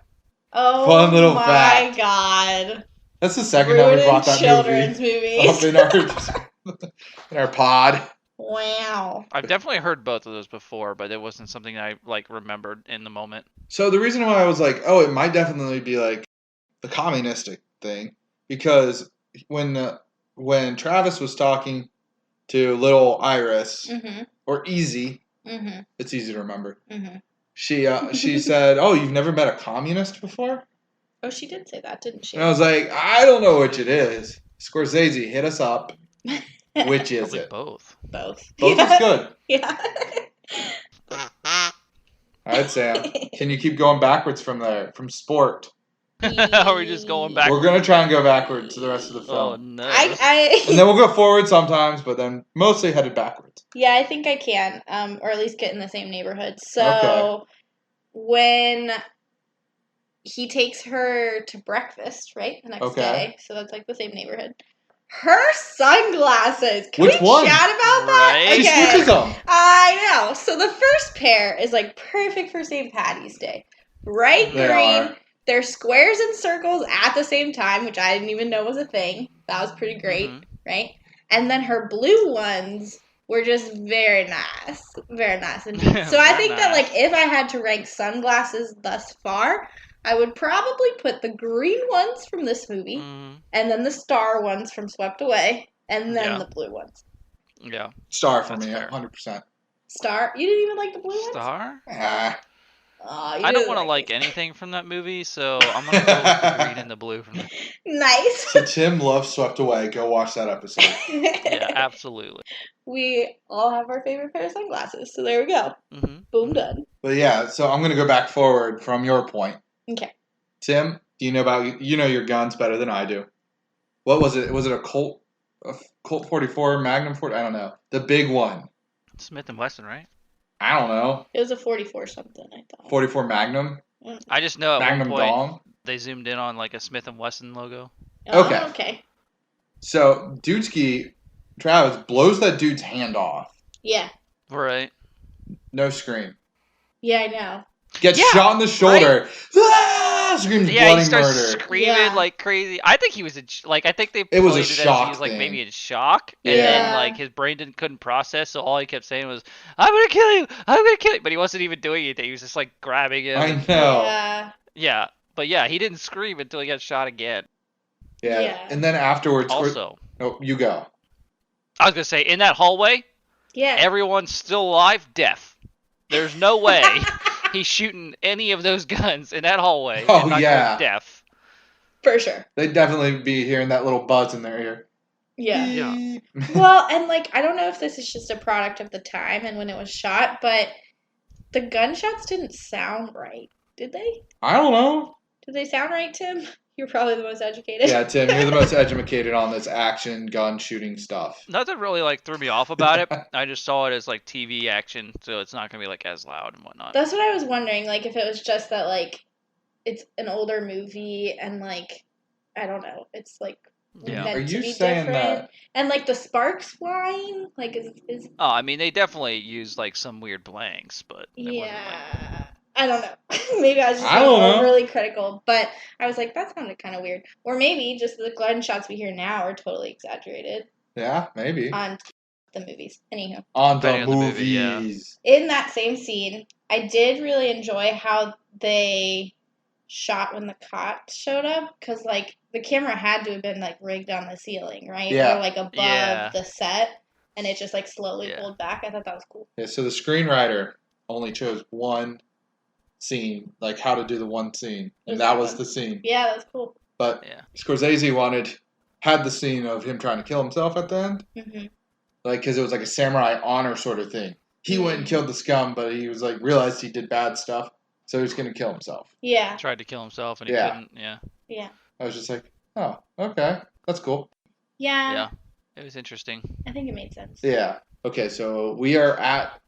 [SPEAKER 2] Oh,
[SPEAKER 1] fun little
[SPEAKER 2] my
[SPEAKER 1] fact.
[SPEAKER 2] God.
[SPEAKER 1] That's the second time we brought that
[SPEAKER 2] children's
[SPEAKER 1] movie
[SPEAKER 2] movies.
[SPEAKER 1] up in our pod.
[SPEAKER 2] Wow.
[SPEAKER 3] I've definitely heard both of those before, but it wasn't something I like remembered in the moment.
[SPEAKER 1] So the reason why I was like, oh, it might definitely be like the communistic thing, because when Travis was talking to little Iris or Easy, it's easy to remember. She said, "Oh, you've never met a communist before?"
[SPEAKER 2] Oh, she did say that, didn't she?
[SPEAKER 1] And I was like, I don't know which it is. Scorsese, hit us up. Which is
[SPEAKER 3] Probably
[SPEAKER 1] it?
[SPEAKER 3] Both.
[SPEAKER 2] Both.
[SPEAKER 1] Both is good.
[SPEAKER 2] Yeah.
[SPEAKER 1] All right, Sam. Can you keep going backwards from there? From Sport.
[SPEAKER 3] Are we just going back?
[SPEAKER 1] We're going to try and go backwards to the rest of the film.
[SPEAKER 3] Oh, no.
[SPEAKER 1] And then we'll go forward sometimes, but then mostly headed backwards.
[SPEAKER 2] Yeah, I think I can. Or at least get in the same neighborhood. So, when he takes her to breakfast, right? The next day. So that's like the same neighborhood. Her sunglasses. Can
[SPEAKER 1] Which
[SPEAKER 2] we
[SPEAKER 1] one?
[SPEAKER 2] chat about that?
[SPEAKER 3] Right?
[SPEAKER 1] She switches them.
[SPEAKER 2] I know. So the first pair is like perfect for St. Patty's Day. Bright green. They're squares and circles at the same time, which I didn't even know was a thing. That was pretty great, right? And then her blue ones were just very nice. Very nice indeed. So I
[SPEAKER 3] Very
[SPEAKER 2] think that,
[SPEAKER 3] nice.
[SPEAKER 2] like, if I had to rank sunglasses thus far, I would probably put the green ones from this movie,
[SPEAKER 3] Mm,
[SPEAKER 2] and then the star ones from Swept Away, and then
[SPEAKER 3] Yeah.
[SPEAKER 2] the blue ones.
[SPEAKER 3] yeah.
[SPEAKER 1] Star for
[SPEAKER 3] That's
[SPEAKER 1] me,
[SPEAKER 3] fair.
[SPEAKER 1] 100%.
[SPEAKER 2] Star? You didn't even like the blue ones?
[SPEAKER 3] Star?
[SPEAKER 1] Ah.
[SPEAKER 2] Oh, you
[SPEAKER 3] I don't
[SPEAKER 2] didn't
[SPEAKER 3] want to like
[SPEAKER 2] it.
[SPEAKER 3] anything from that movie, so I'm gonna go with the green and the blue from the.
[SPEAKER 2] Nice.
[SPEAKER 1] So Tim loves Swept Away. Go watch that episode.
[SPEAKER 3] Yeah, absolutely.
[SPEAKER 2] We all have our favorite pair of sunglasses, so there we go.
[SPEAKER 3] Mm-hmm.
[SPEAKER 2] Boom, done.
[SPEAKER 1] But yeah, so I'm going to go back forward from your point.
[SPEAKER 2] Okay.
[SPEAKER 1] Tim, do you know about your guns better than I do? What was it? Was it a Colt 44, Magnum 40? I don't know. The big one.
[SPEAKER 3] Smith and Wesson, right?
[SPEAKER 1] I don't know.
[SPEAKER 2] It was a 44 something, I thought.
[SPEAKER 1] 44 Magnum?
[SPEAKER 3] I just know at
[SPEAKER 1] Magnum
[SPEAKER 3] one point
[SPEAKER 1] Dong?
[SPEAKER 3] they zoomed in on like a Smith and Wesson logo.
[SPEAKER 2] Oh,
[SPEAKER 1] Okay.
[SPEAKER 2] okay.
[SPEAKER 1] So Dudesky, Travis, blows that dude's hand off.
[SPEAKER 2] Yeah.
[SPEAKER 3] Right.
[SPEAKER 1] No scream.
[SPEAKER 2] Yeah, I know.
[SPEAKER 1] Gets
[SPEAKER 3] Yeah,
[SPEAKER 1] shot in the shoulder. Ah! Screams
[SPEAKER 3] Yeah, he
[SPEAKER 1] bloody
[SPEAKER 3] starts
[SPEAKER 1] murder.
[SPEAKER 3] screaming
[SPEAKER 2] Yeah.
[SPEAKER 3] like crazy. I think he was I think they
[SPEAKER 1] It was a
[SPEAKER 3] played it as
[SPEAKER 1] shock
[SPEAKER 3] he was like
[SPEAKER 1] thing.
[SPEAKER 3] maybe in shock, and
[SPEAKER 1] Yeah.
[SPEAKER 3] then like his brain couldn't process, so all he kept saying was, "I'm gonna kill you, I'm gonna kill you," but he wasn't even doing anything. He was just like grabbing him.
[SPEAKER 1] I
[SPEAKER 3] and-
[SPEAKER 1] know.
[SPEAKER 2] Yeah.
[SPEAKER 3] Yeah, but yeah, he didn't scream until he got shot again.
[SPEAKER 1] Yeah.
[SPEAKER 2] Yeah.
[SPEAKER 1] And then afterwards,
[SPEAKER 3] Also,
[SPEAKER 1] oh, you go.
[SPEAKER 3] I was gonna say in that hallway,
[SPEAKER 2] Yeah.
[SPEAKER 3] everyone's still alive, deaf. There's no way he's shooting any of those guns in that hallway.
[SPEAKER 1] Oh,
[SPEAKER 3] and not
[SPEAKER 1] yeah.
[SPEAKER 3] going deaf.
[SPEAKER 2] For sure.
[SPEAKER 1] They'd definitely be hearing that little buzz in their ear.
[SPEAKER 2] Yeah.
[SPEAKER 3] Yeah.
[SPEAKER 2] Well, and like, I don't know if this is just a product of the time and when it was shot, but the gunshots didn't sound right. Did they?
[SPEAKER 1] I don't know.
[SPEAKER 2] Did they sound right, Tim? You're probably the most educated.
[SPEAKER 1] Yeah, Tim, you're the most educated on this action gun shooting stuff.
[SPEAKER 3] Nothing really like threw me off about it. I just saw it as like TV action, so it's not gonna be like as loud and whatnot.
[SPEAKER 2] That's what I was wondering, like, if it was just that, like, it's an older movie and, like, I don't know, it's, like,
[SPEAKER 3] Yeah.
[SPEAKER 2] meant
[SPEAKER 1] Are
[SPEAKER 2] to
[SPEAKER 1] you
[SPEAKER 2] be
[SPEAKER 1] saying
[SPEAKER 2] different.
[SPEAKER 1] that?
[SPEAKER 2] And, like, the sparks flying, like, is
[SPEAKER 3] Oh, I mean, they definitely used like some weird blanks, but it wasn't, like-
[SPEAKER 2] yeah. I don't know. Maybe I was just
[SPEAKER 1] I don't know.
[SPEAKER 2] overly critical, but I was like, that sounded kind of weird. Or maybe just the gunshots we hear now are totally exaggerated
[SPEAKER 1] Yeah, maybe.
[SPEAKER 2] on the movies. Anywho.
[SPEAKER 1] On the
[SPEAKER 3] Depending on the movie, yeah.
[SPEAKER 1] movies.
[SPEAKER 2] In that same scene, I did really enjoy how they shot when the cops showed up, because, like, the camera had to have been, like, rigged on the ceiling, right?
[SPEAKER 1] Yeah.
[SPEAKER 2] Or, like, above
[SPEAKER 3] Yeah.
[SPEAKER 2] the set, and it just, like, slowly
[SPEAKER 3] Yeah.
[SPEAKER 2] pulled back. I thought that was cool.
[SPEAKER 1] Yeah, so the screenwriter only chose one scene, like how to do the one scene, and that was the scene.
[SPEAKER 2] Yeah, that was cool.
[SPEAKER 1] But
[SPEAKER 3] Yeah.
[SPEAKER 1] Scorsese had the scene of him trying to kill himself at the end,
[SPEAKER 2] Hmm.
[SPEAKER 1] like because it was like a samurai honor sort of thing. He went and killed the scum, but he was like realized he did bad stuff, so he was gonna kill himself.
[SPEAKER 2] Yeah.
[SPEAKER 3] Tried to kill himself and he
[SPEAKER 1] Yeah.
[SPEAKER 3] couldn't. Yeah.
[SPEAKER 2] Yeah.
[SPEAKER 1] I was just like, oh, okay, that's cool.
[SPEAKER 2] Yeah.
[SPEAKER 3] Yeah. It was interesting.
[SPEAKER 2] I think it made sense.
[SPEAKER 1] Yeah. Okay, so we are at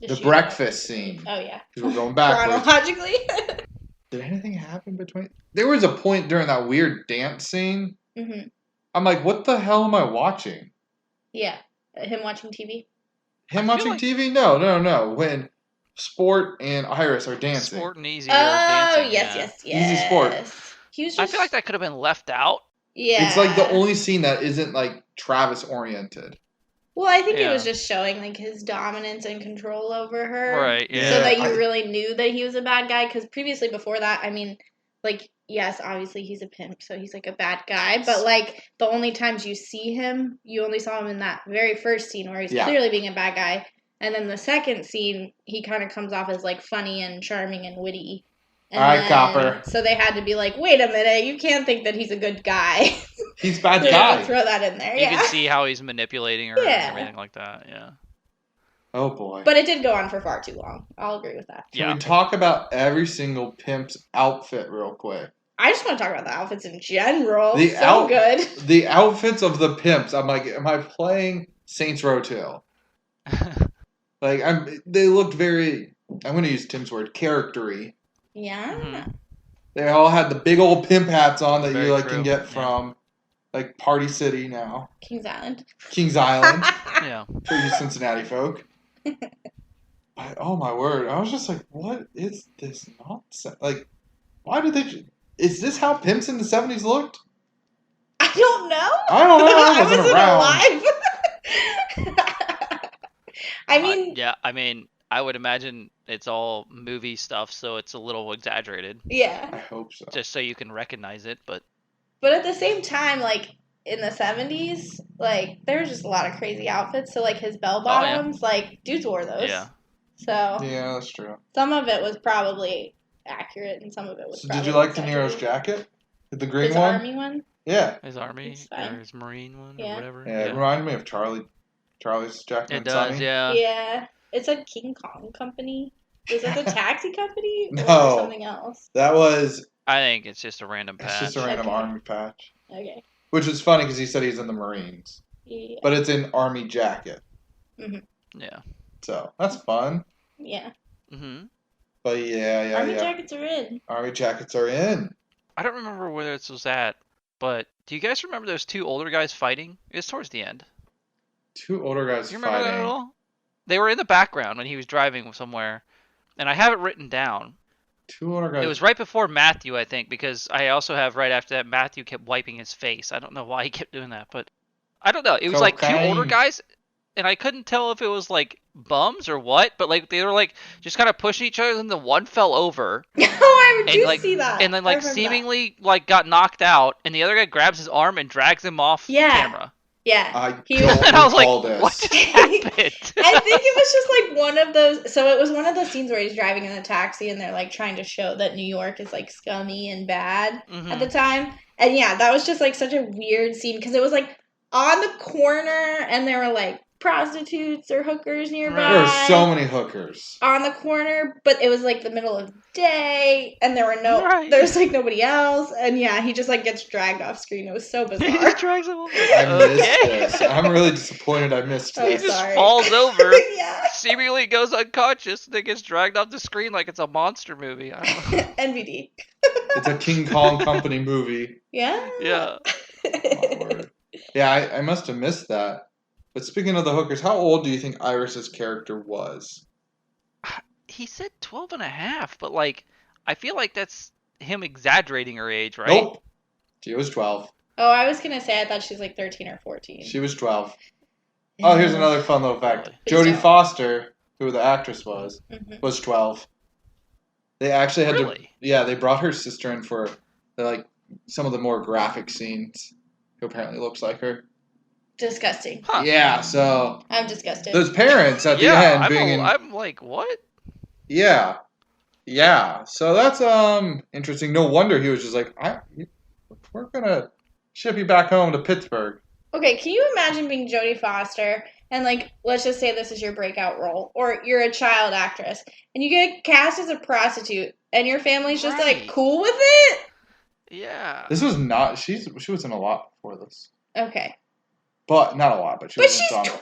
[SPEAKER 1] the
[SPEAKER 2] shooting.
[SPEAKER 1] breakfast scene
[SPEAKER 2] Oh, yeah.
[SPEAKER 1] because we're going backwards.
[SPEAKER 2] Chronologically.
[SPEAKER 1] Did anything happen between? There was a point during that weird dance scene.
[SPEAKER 2] Hmm.
[SPEAKER 1] I'm like, what the hell am I watching?
[SPEAKER 2] Yeah. Him watching TV.
[SPEAKER 1] Him
[SPEAKER 3] I
[SPEAKER 1] watching
[SPEAKER 3] feel like-
[SPEAKER 1] TV? No. When Sport and Iris are dancing.
[SPEAKER 3] Sport and Easy
[SPEAKER 2] Oh,
[SPEAKER 3] are dancing.
[SPEAKER 2] yes,
[SPEAKER 3] yeah.
[SPEAKER 2] yes, yes.
[SPEAKER 1] Easy sport.
[SPEAKER 2] He was
[SPEAKER 3] I
[SPEAKER 2] just,
[SPEAKER 3] feel like that could have been left out.
[SPEAKER 2] yeah.
[SPEAKER 1] It's like the only scene that isn't like Travis oriented.
[SPEAKER 2] Well, I think it
[SPEAKER 3] Yeah.
[SPEAKER 2] was just showing like his dominance and control over her.
[SPEAKER 3] Right. Yeah.
[SPEAKER 2] So that you
[SPEAKER 1] I-
[SPEAKER 2] really knew that he was a bad guy. Because previously, before that, I mean, like, yes, obviously he's a pimp, so he's like a bad guy. But like the only times you see him, you only saw him in that very first scene where he's
[SPEAKER 1] Yeah.
[SPEAKER 2] clearly being a bad guy. And then the second scene, he kind of comes off as like funny and charming and witty. And
[SPEAKER 1] All right, copper.
[SPEAKER 2] So they had to be like, wait a minute, you can't think that he's a good guy.
[SPEAKER 1] He's a bad
[SPEAKER 2] They had to
[SPEAKER 1] guy.
[SPEAKER 2] throw that in there,
[SPEAKER 3] You
[SPEAKER 2] yeah.
[SPEAKER 3] can see how he's manipulating her
[SPEAKER 2] Yeah.
[SPEAKER 3] and everything like that. Yeah.
[SPEAKER 1] Oh boy.
[SPEAKER 2] But it did go on for far too long. I'll agree with that.
[SPEAKER 1] Can
[SPEAKER 3] Yeah.
[SPEAKER 1] we talk about every single pimp's outfit real quick?
[SPEAKER 2] I just want to talk about the outfits in general.
[SPEAKER 1] The
[SPEAKER 2] So good.
[SPEAKER 1] The outfits of the pimps. I'm like, am I playing Saints Row 2? Like, they looked very, I'm going to use Tim's word, charactery.
[SPEAKER 2] Yeah.
[SPEAKER 3] Mhm.
[SPEAKER 1] They all had the big old pimp hats on that
[SPEAKER 3] Very
[SPEAKER 1] you like
[SPEAKER 3] true,
[SPEAKER 1] can get
[SPEAKER 3] yeah.
[SPEAKER 1] from like Party City now,
[SPEAKER 2] Kings Island.
[SPEAKER 1] Kings Island
[SPEAKER 3] Yeah.
[SPEAKER 1] for you Cincinnati folk. Oh my word! I was just like, what is this nonsense? Like, why did they? Is this how pimps in the '70s looked?
[SPEAKER 2] I don't know.
[SPEAKER 1] I don't know. I
[SPEAKER 2] I
[SPEAKER 1] wasn't
[SPEAKER 2] wasn't
[SPEAKER 1] around.
[SPEAKER 2] alive. I mean,
[SPEAKER 3] Yeah, I mean, I would imagine it's all movie stuff, so it's a little exaggerated,
[SPEAKER 2] yeah.
[SPEAKER 1] I hope so.
[SPEAKER 3] just so you can recognize it. But
[SPEAKER 2] But at the same time, like in the 70s, like there was just a lot of crazy outfits. So like his bell
[SPEAKER 3] Oh, yeah.
[SPEAKER 2] bottoms, like dudes wore those.
[SPEAKER 3] yeah,
[SPEAKER 2] So
[SPEAKER 1] Yeah, that's true.
[SPEAKER 2] some of it was probably accurate, and some of it was.
[SPEAKER 1] So
[SPEAKER 2] probably
[SPEAKER 1] did you like De Niro's
[SPEAKER 2] exaggerated.
[SPEAKER 1] jacket? The green
[SPEAKER 2] His
[SPEAKER 1] one?
[SPEAKER 2] army one?
[SPEAKER 1] Yeah.
[SPEAKER 3] his army
[SPEAKER 2] It's fine.
[SPEAKER 3] or his marine one
[SPEAKER 2] Yeah.
[SPEAKER 3] or whatever.
[SPEAKER 1] Yeah, it reminded me of Charlie's jacket
[SPEAKER 3] It
[SPEAKER 1] and
[SPEAKER 3] does.
[SPEAKER 1] Sonny.
[SPEAKER 3] Yeah.
[SPEAKER 2] Yeah. It's a King Kong company. Was it the taxi company or
[SPEAKER 1] No.
[SPEAKER 2] something else?
[SPEAKER 1] That was.
[SPEAKER 3] I think it's just a random
[SPEAKER 1] It's
[SPEAKER 3] patch.
[SPEAKER 1] just a random
[SPEAKER 2] Okay.
[SPEAKER 1] army patch.
[SPEAKER 2] Okay.
[SPEAKER 1] Which is funny because he said he's in the Marines.
[SPEAKER 2] Yeah.
[SPEAKER 1] But it's an army jacket.
[SPEAKER 3] Yeah.
[SPEAKER 1] So that's fun.
[SPEAKER 2] Yeah.
[SPEAKER 3] hmm
[SPEAKER 1] But yeah.
[SPEAKER 2] Army jackets are in.
[SPEAKER 1] Army jackets are in.
[SPEAKER 3] I don't remember where this was at, but do you guys remember those two older guys fighting? It was towards the end.
[SPEAKER 1] Two older guys
[SPEAKER 3] Do you remember
[SPEAKER 1] fighting.
[SPEAKER 3] that at all? They were in the background when he was driving somewhere, and I have it written down.
[SPEAKER 1] Two older guys.
[SPEAKER 3] It was right before Matthew, I think, because I also have right after that Matthew kept wiping his face. I don't know why he kept doing that, but I don't know. It was like two older
[SPEAKER 1] Cocaine.
[SPEAKER 3] guys, and I couldn't tell if it was like bums or what, but like they were like just kind of pushing each other, and the one fell over,
[SPEAKER 2] Oh, I do
[SPEAKER 3] like-
[SPEAKER 2] see that.
[SPEAKER 3] and then
[SPEAKER 2] I
[SPEAKER 3] like
[SPEAKER 2] remember that.
[SPEAKER 3] seemingly like got knocked out, and the other guy grabs his arm and drags him off
[SPEAKER 2] Yeah.
[SPEAKER 3] camera.
[SPEAKER 2] Yeah.
[SPEAKER 1] I
[SPEAKER 2] He
[SPEAKER 1] don't
[SPEAKER 2] was-
[SPEAKER 3] And I was like,
[SPEAKER 1] recall this.
[SPEAKER 3] what just happened?
[SPEAKER 2] I think it was just like one of those. So it was one of those scenes where he's driving in a taxi and they're like trying to show that New York is like scummy and bad
[SPEAKER 3] Mhm.
[SPEAKER 2] at the time. And yeah, that was just like such a weird scene because it was like on the corner and there were like prostitutes or hookers nearby.
[SPEAKER 1] There were so many hookers.
[SPEAKER 2] On the corner, but it was like the middle of the day and there were
[SPEAKER 3] Right.
[SPEAKER 2] there's like nobody else. And yeah, he just like gets dragged off screen. It was so
[SPEAKER 3] He
[SPEAKER 2] bizarre.
[SPEAKER 3] just drags him over.
[SPEAKER 1] I missed
[SPEAKER 3] Okay.
[SPEAKER 1] this. I'm really disappointed I missed
[SPEAKER 2] Oh,
[SPEAKER 3] He
[SPEAKER 1] this.
[SPEAKER 3] just
[SPEAKER 2] sorry.
[SPEAKER 3] falls over,
[SPEAKER 2] Yeah.
[SPEAKER 3] seemingly goes unconscious, and then gets dragged off the screen like it's a monster movie. I don't know.
[SPEAKER 2] NBD.
[SPEAKER 1] It's a King Kong Company movie.
[SPEAKER 2] Yeah.
[SPEAKER 3] Yeah.
[SPEAKER 1] My word. Yeah, I must have missed that. But speaking of the hookers, how old do you think Iris's character was?
[SPEAKER 3] He said 12 and a half, but like, I feel like that's him exaggerating her age, right?
[SPEAKER 1] Nope. She was 12.
[SPEAKER 2] Oh, I was gonna say I thought she was like 13 or 14.
[SPEAKER 1] She was 12. Oh, here's another fun little fact.
[SPEAKER 3] Really?
[SPEAKER 1] Jodie Foster, who the actress was,
[SPEAKER 2] Mhm.
[SPEAKER 1] was 12. They actually had to.
[SPEAKER 3] Really?
[SPEAKER 1] Yeah, they brought her sister in for like some of the more graphic scenes. Who apparently looks like her.
[SPEAKER 2] Disgusting.
[SPEAKER 3] Huh.
[SPEAKER 1] Yeah, so
[SPEAKER 2] I'm disgusted.
[SPEAKER 1] those parents at the
[SPEAKER 3] Yeah,
[SPEAKER 1] end being in.
[SPEAKER 3] I'm like, what?
[SPEAKER 1] Yeah. Yeah. So that's interesting. No wonder he was just like, we're gonna ship you back home to Pittsburgh.
[SPEAKER 2] Okay, can you imagine being Jodie Foster and like let's just say this is your breakout role or you're a child actress and you get cast as a prostitute and your family's just
[SPEAKER 3] Right.
[SPEAKER 2] like cool with it?
[SPEAKER 3] Yeah.
[SPEAKER 1] This was not she was in a lot before this.
[SPEAKER 2] Okay.
[SPEAKER 1] But not a lot, but she
[SPEAKER 2] But
[SPEAKER 1] was
[SPEAKER 2] she's
[SPEAKER 1] in some.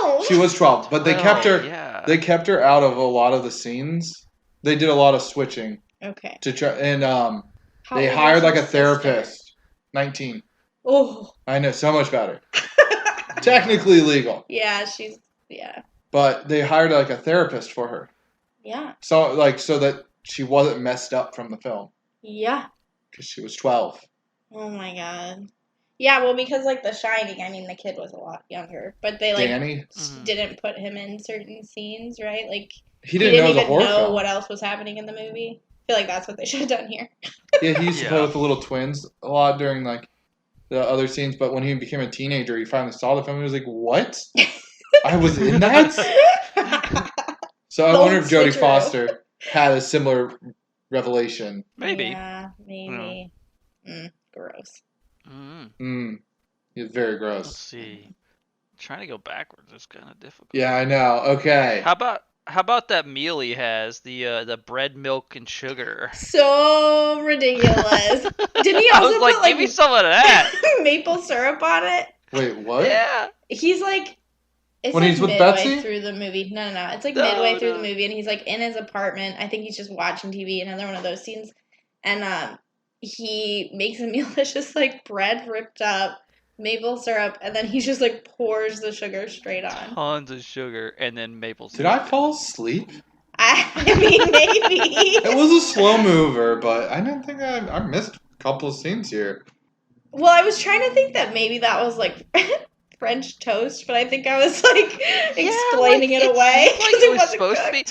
[SPEAKER 2] 12.
[SPEAKER 1] She was 12, but they kept her
[SPEAKER 3] Yeah.
[SPEAKER 1] they kept her out of a lot of the scenes. They did a lot of switching
[SPEAKER 2] Okay.
[SPEAKER 1] to try and
[SPEAKER 2] How
[SPEAKER 1] they
[SPEAKER 2] old
[SPEAKER 1] hired
[SPEAKER 2] is
[SPEAKER 1] like
[SPEAKER 2] her
[SPEAKER 1] a therapist. 19.
[SPEAKER 2] Oh.
[SPEAKER 1] I know, so much better. Technically legal.
[SPEAKER 2] Yeah,
[SPEAKER 1] But they hired like a therapist for her.
[SPEAKER 2] yeah.
[SPEAKER 1] So that she wasn't messed up from the film
[SPEAKER 2] Yeah.
[SPEAKER 1] because she was 12.
[SPEAKER 2] Oh my god. Yeah, well, because like The Shining, I mean, the kid was a lot younger, but they like
[SPEAKER 1] Danny,
[SPEAKER 3] Mhm.
[SPEAKER 2] didn't put him in certain scenes, right? Like
[SPEAKER 1] he didn't know it was a
[SPEAKER 2] even
[SPEAKER 1] horror
[SPEAKER 2] know
[SPEAKER 1] film.
[SPEAKER 2] what else was happening in the movie. I feel like that's what they should have done here.
[SPEAKER 1] Yeah, he used to play
[SPEAKER 3] Yeah.
[SPEAKER 1] with the little twins a lot during like the other scenes, but when he became a teenager, he finally saw the film and he was like, "What? I was in that?" So I
[SPEAKER 2] The
[SPEAKER 1] wonder
[SPEAKER 2] old
[SPEAKER 1] if Jodie
[SPEAKER 2] switcheroo.
[SPEAKER 1] Foster had a similar revelation.
[SPEAKER 3] Maybe.
[SPEAKER 2] Yeah, maybe. Gross.
[SPEAKER 3] Mm.
[SPEAKER 1] He's very
[SPEAKER 3] Let's
[SPEAKER 1] gross.
[SPEAKER 3] see. Trying to go backwards is kind of difficult.
[SPEAKER 1] Yeah, I know. Okay.
[SPEAKER 3] How about that meal he has? The bread, milk, and sugar.
[SPEAKER 2] So ridiculous. Didn't he
[SPEAKER 3] I
[SPEAKER 2] also
[SPEAKER 3] was like,
[SPEAKER 2] put like
[SPEAKER 3] give me some of that.
[SPEAKER 2] maple syrup on it?
[SPEAKER 1] Wait, what?
[SPEAKER 3] Yeah.
[SPEAKER 2] He's like, it's
[SPEAKER 1] When
[SPEAKER 2] like
[SPEAKER 1] he's with
[SPEAKER 2] midway
[SPEAKER 1] Betsy?
[SPEAKER 2] through the movie. No. It's like
[SPEAKER 3] No,
[SPEAKER 2] midway through
[SPEAKER 3] no.
[SPEAKER 2] the movie, and he's like in his apartment. I think he's just watching TV. Another one of those scenes, and he makes a meal that's just like bread ripped up, maple syrup, and then he just like pours the sugar straight on.
[SPEAKER 3] Tons of sugar and then maple
[SPEAKER 1] Did
[SPEAKER 3] syrup.
[SPEAKER 1] I fall asleep?
[SPEAKER 2] I mean, maybe.
[SPEAKER 1] It was a slow mover, but I didn't think I missed a couple of scenes here.
[SPEAKER 2] Well, I was trying to think that maybe that was like French toast, but I think I was like explaining
[SPEAKER 3] like,
[SPEAKER 2] it away.
[SPEAKER 3] Seemed like it was supposed to be.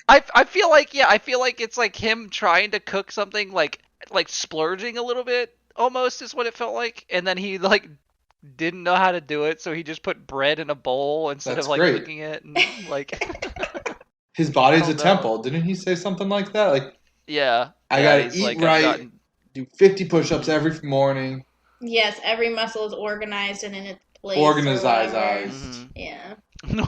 [SPEAKER 3] I feel like it's like him trying to cook something like splurging a little bit almost is what it felt like, and then he like didn't know how to do it, so he just put bread in a bowl instead
[SPEAKER 1] That's
[SPEAKER 3] of like
[SPEAKER 1] great.
[SPEAKER 3] cooking it, and like
[SPEAKER 1] His body's a
[SPEAKER 3] don't know.
[SPEAKER 1] temple. Didn't he say something like that? Like,
[SPEAKER 3] yeah,
[SPEAKER 1] I
[SPEAKER 3] yeah,
[SPEAKER 1] gotta
[SPEAKER 3] he's,
[SPEAKER 1] eat
[SPEAKER 3] like,
[SPEAKER 1] right,
[SPEAKER 3] gotten-
[SPEAKER 1] do 50 push-ups every morning.
[SPEAKER 2] Yes, every muscle is organized and in its place.
[SPEAKER 1] Organized.
[SPEAKER 2] Yeah.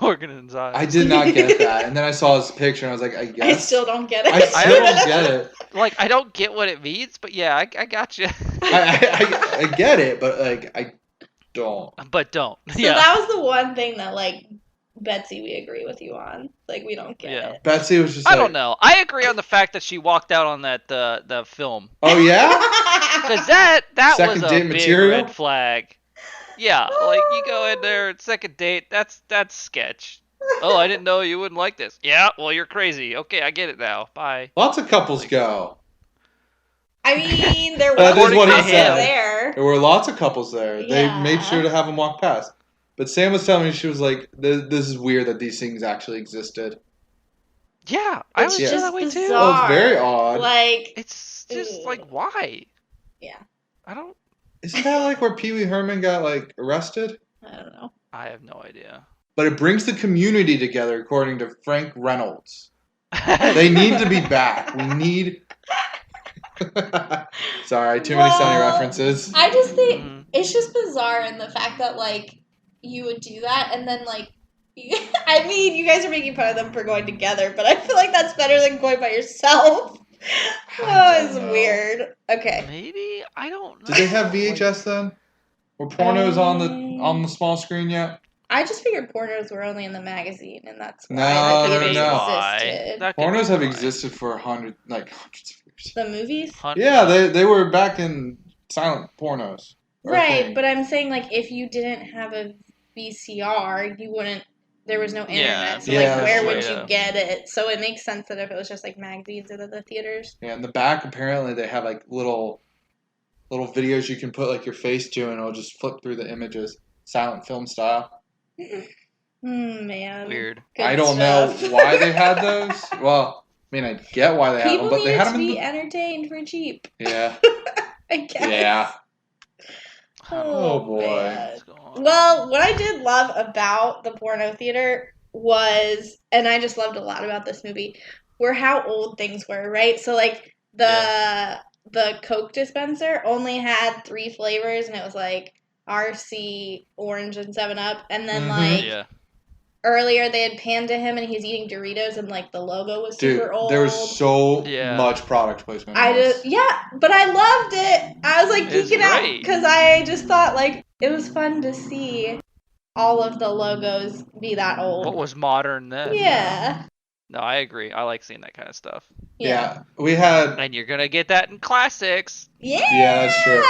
[SPEAKER 3] organized.
[SPEAKER 1] I did not get that. And then I saw his picture and I was like, I guess.
[SPEAKER 2] I still don't get it.
[SPEAKER 1] I still don't get it.
[SPEAKER 3] Like, I don't get what it means, but yeah, I got you.
[SPEAKER 1] I get it, but like, I don't.
[SPEAKER 3] But don't.
[SPEAKER 2] So
[SPEAKER 3] yeah.
[SPEAKER 2] that was the one thing that, like, Betsy, we agree with you on. Like, we don't get it.
[SPEAKER 1] Betsy was just
[SPEAKER 3] I
[SPEAKER 1] like,
[SPEAKER 3] don't know. I agree on the fact that she walked out on that the film.
[SPEAKER 1] Oh, yeah?
[SPEAKER 3] Because that
[SPEAKER 1] Second
[SPEAKER 3] was a
[SPEAKER 1] date
[SPEAKER 3] big
[SPEAKER 1] material?
[SPEAKER 3] red flag. Yeah, like you go in there, second date, that's sketch. Oh, I didn't know you wouldn't like this. Yeah, well, you're crazy. Okay, I get it now. Bye.
[SPEAKER 1] Lots of couples go.
[SPEAKER 2] I mean, there
[SPEAKER 1] That
[SPEAKER 2] was
[SPEAKER 1] is what he
[SPEAKER 2] couple
[SPEAKER 1] said.
[SPEAKER 2] there.
[SPEAKER 1] There were lots of couples there. They
[SPEAKER 2] Yeah.
[SPEAKER 1] made sure to have them walk past. But Sam was telling me, she was like, this is weird that these things actually existed.
[SPEAKER 3] Yeah, I
[SPEAKER 2] It's
[SPEAKER 3] was
[SPEAKER 2] just
[SPEAKER 3] that way too.
[SPEAKER 2] bizarre.
[SPEAKER 1] Oh, it's very odd.
[SPEAKER 2] Like,
[SPEAKER 3] It's just like, why?
[SPEAKER 2] Yeah.
[SPEAKER 3] I don't
[SPEAKER 1] Isn't that like where Pee Wee Herman got like arrested?
[SPEAKER 2] I don't know.
[SPEAKER 3] I have no idea.
[SPEAKER 1] But it brings the community together, according to Frank Reynolds. They need to be back. We need. Sorry, too many Sunny
[SPEAKER 2] Well,
[SPEAKER 1] references.
[SPEAKER 2] I just think
[SPEAKER 3] Mhm.
[SPEAKER 2] it's just bizarre in the fact that, like, you would do that and then, like, I mean, you guys are making fun of them for going together, but I feel like that's better than going by yourself. Oh, it's weird. Okay.
[SPEAKER 3] Maybe I don't know.
[SPEAKER 1] Did they have
[SPEAKER 3] Like,
[SPEAKER 1] VHS then? Were pornos on the small screen yet?
[SPEAKER 2] I just figured pornos were only in the magazine, and that's why
[SPEAKER 1] No,
[SPEAKER 2] the
[SPEAKER 1] no,
[SPEAKER 2] theaters
[SPEAKER 1] no.
[SPEAKER 2] existed.
[SPEAKER 3] That could be
[SPEAKER 1] Pornos have
[SPEAKER 3] why.
[SPEAKER 1] existed for hundreds of years.
[SPEAKER 2] The movies?
[SPEAKER 1] Yeah, they were back in silent pornos. Or
[SPEAKER 2] Right,
[SPEAKER 1] thing.
[SPEAKER 2] but I'm saying, like, if you didn't have a VCR, you wouldn't. There was no internet, so
[SPEAKER 1] Yeah,
[SPEAKER 2] like, where
[SPEAKER 1] that's
[SPEAKER 2] would
[SPEAKER 3] right.
[SPEAKER 2] you get it? So it makes sense that if it was just like magazines in the theaters.
[SPEAKER 1] Yeah, in the back apparently they have like little videos you can put like your face to, and it'll just flip through the images, silent film style.
[SPEAKER 2] Man.
[SPEAKER 3] Weird.
[SPEAKER 2] Good
[SPEAKER 1] I don't know
[SPEAKER 2] stuff.
[SPEAKER 1] why they had those. Well, I mean, I get why they have
[SPEAKER 2] People
[SPEAKER 1] them, but they
[SPEAKER 2] needed
[SPEAKER 1] had
[SPEAKER 2] to
[SPEAKER 1] them in
[SPEAKER 2] be
[SPEAKER 1] the...
[SPEAKER 2] entertained for cheap.
[SPEAKER 1] Yeah,
[SPEAKER 2] I guess.
[SPEAKER 1] yeah.
[SPEAKER 2] Oh,
[SPEAKER 1] boy.
[SPEAKER 2] man.
[SPEAKER 3] What's going on?
[SPEAKER 2] Well, what I did love about the porno theater was, and I just loved a lot about this movie, were how old things were, right? So, like, the Coke dispenser only had 3 flavors, and it was, like, RC, Orange, and 7-Up. And then,
[SPEAKER 1] Mhm.
[SPEAKER 2] like,
[SPEAKER 3] Yeah.
[SPEAKER 2] earlier they had panned to him, and he's eating Doritos, and, like, the logo was
[SPEAKER 1] Dude,
[SPEAKER 2] super old.
[SPEAKER 1] there was so
[SPEAKER 3] Yeah.
[SPEAKER 1] much product placement.
[SPEAKER 2] I
[SPEAKER 1] in this.
[SPEAKER 2] just, yeah, but I loved it. I was, like,
[SPEAKER 3] It's
[SPEAKER 2] geeking out,
[SPEAKER 3] great.
[SPEAKER 2] because I just thought, like, it was fun to see all of the logos be that old.
[SPEAKER 3] What was modern then?
[SPEAKER 2] Yeah.
[SPEAKER 3] No, I agree. I like seeing that kind of stuff.
[SPEAKER 1] Yeah, we had...
[SPEAKER 3] And you're gonna get that in classics.
[SPEAKER 2] Yeah.
[SPEAKER 1] Yeah, that's true.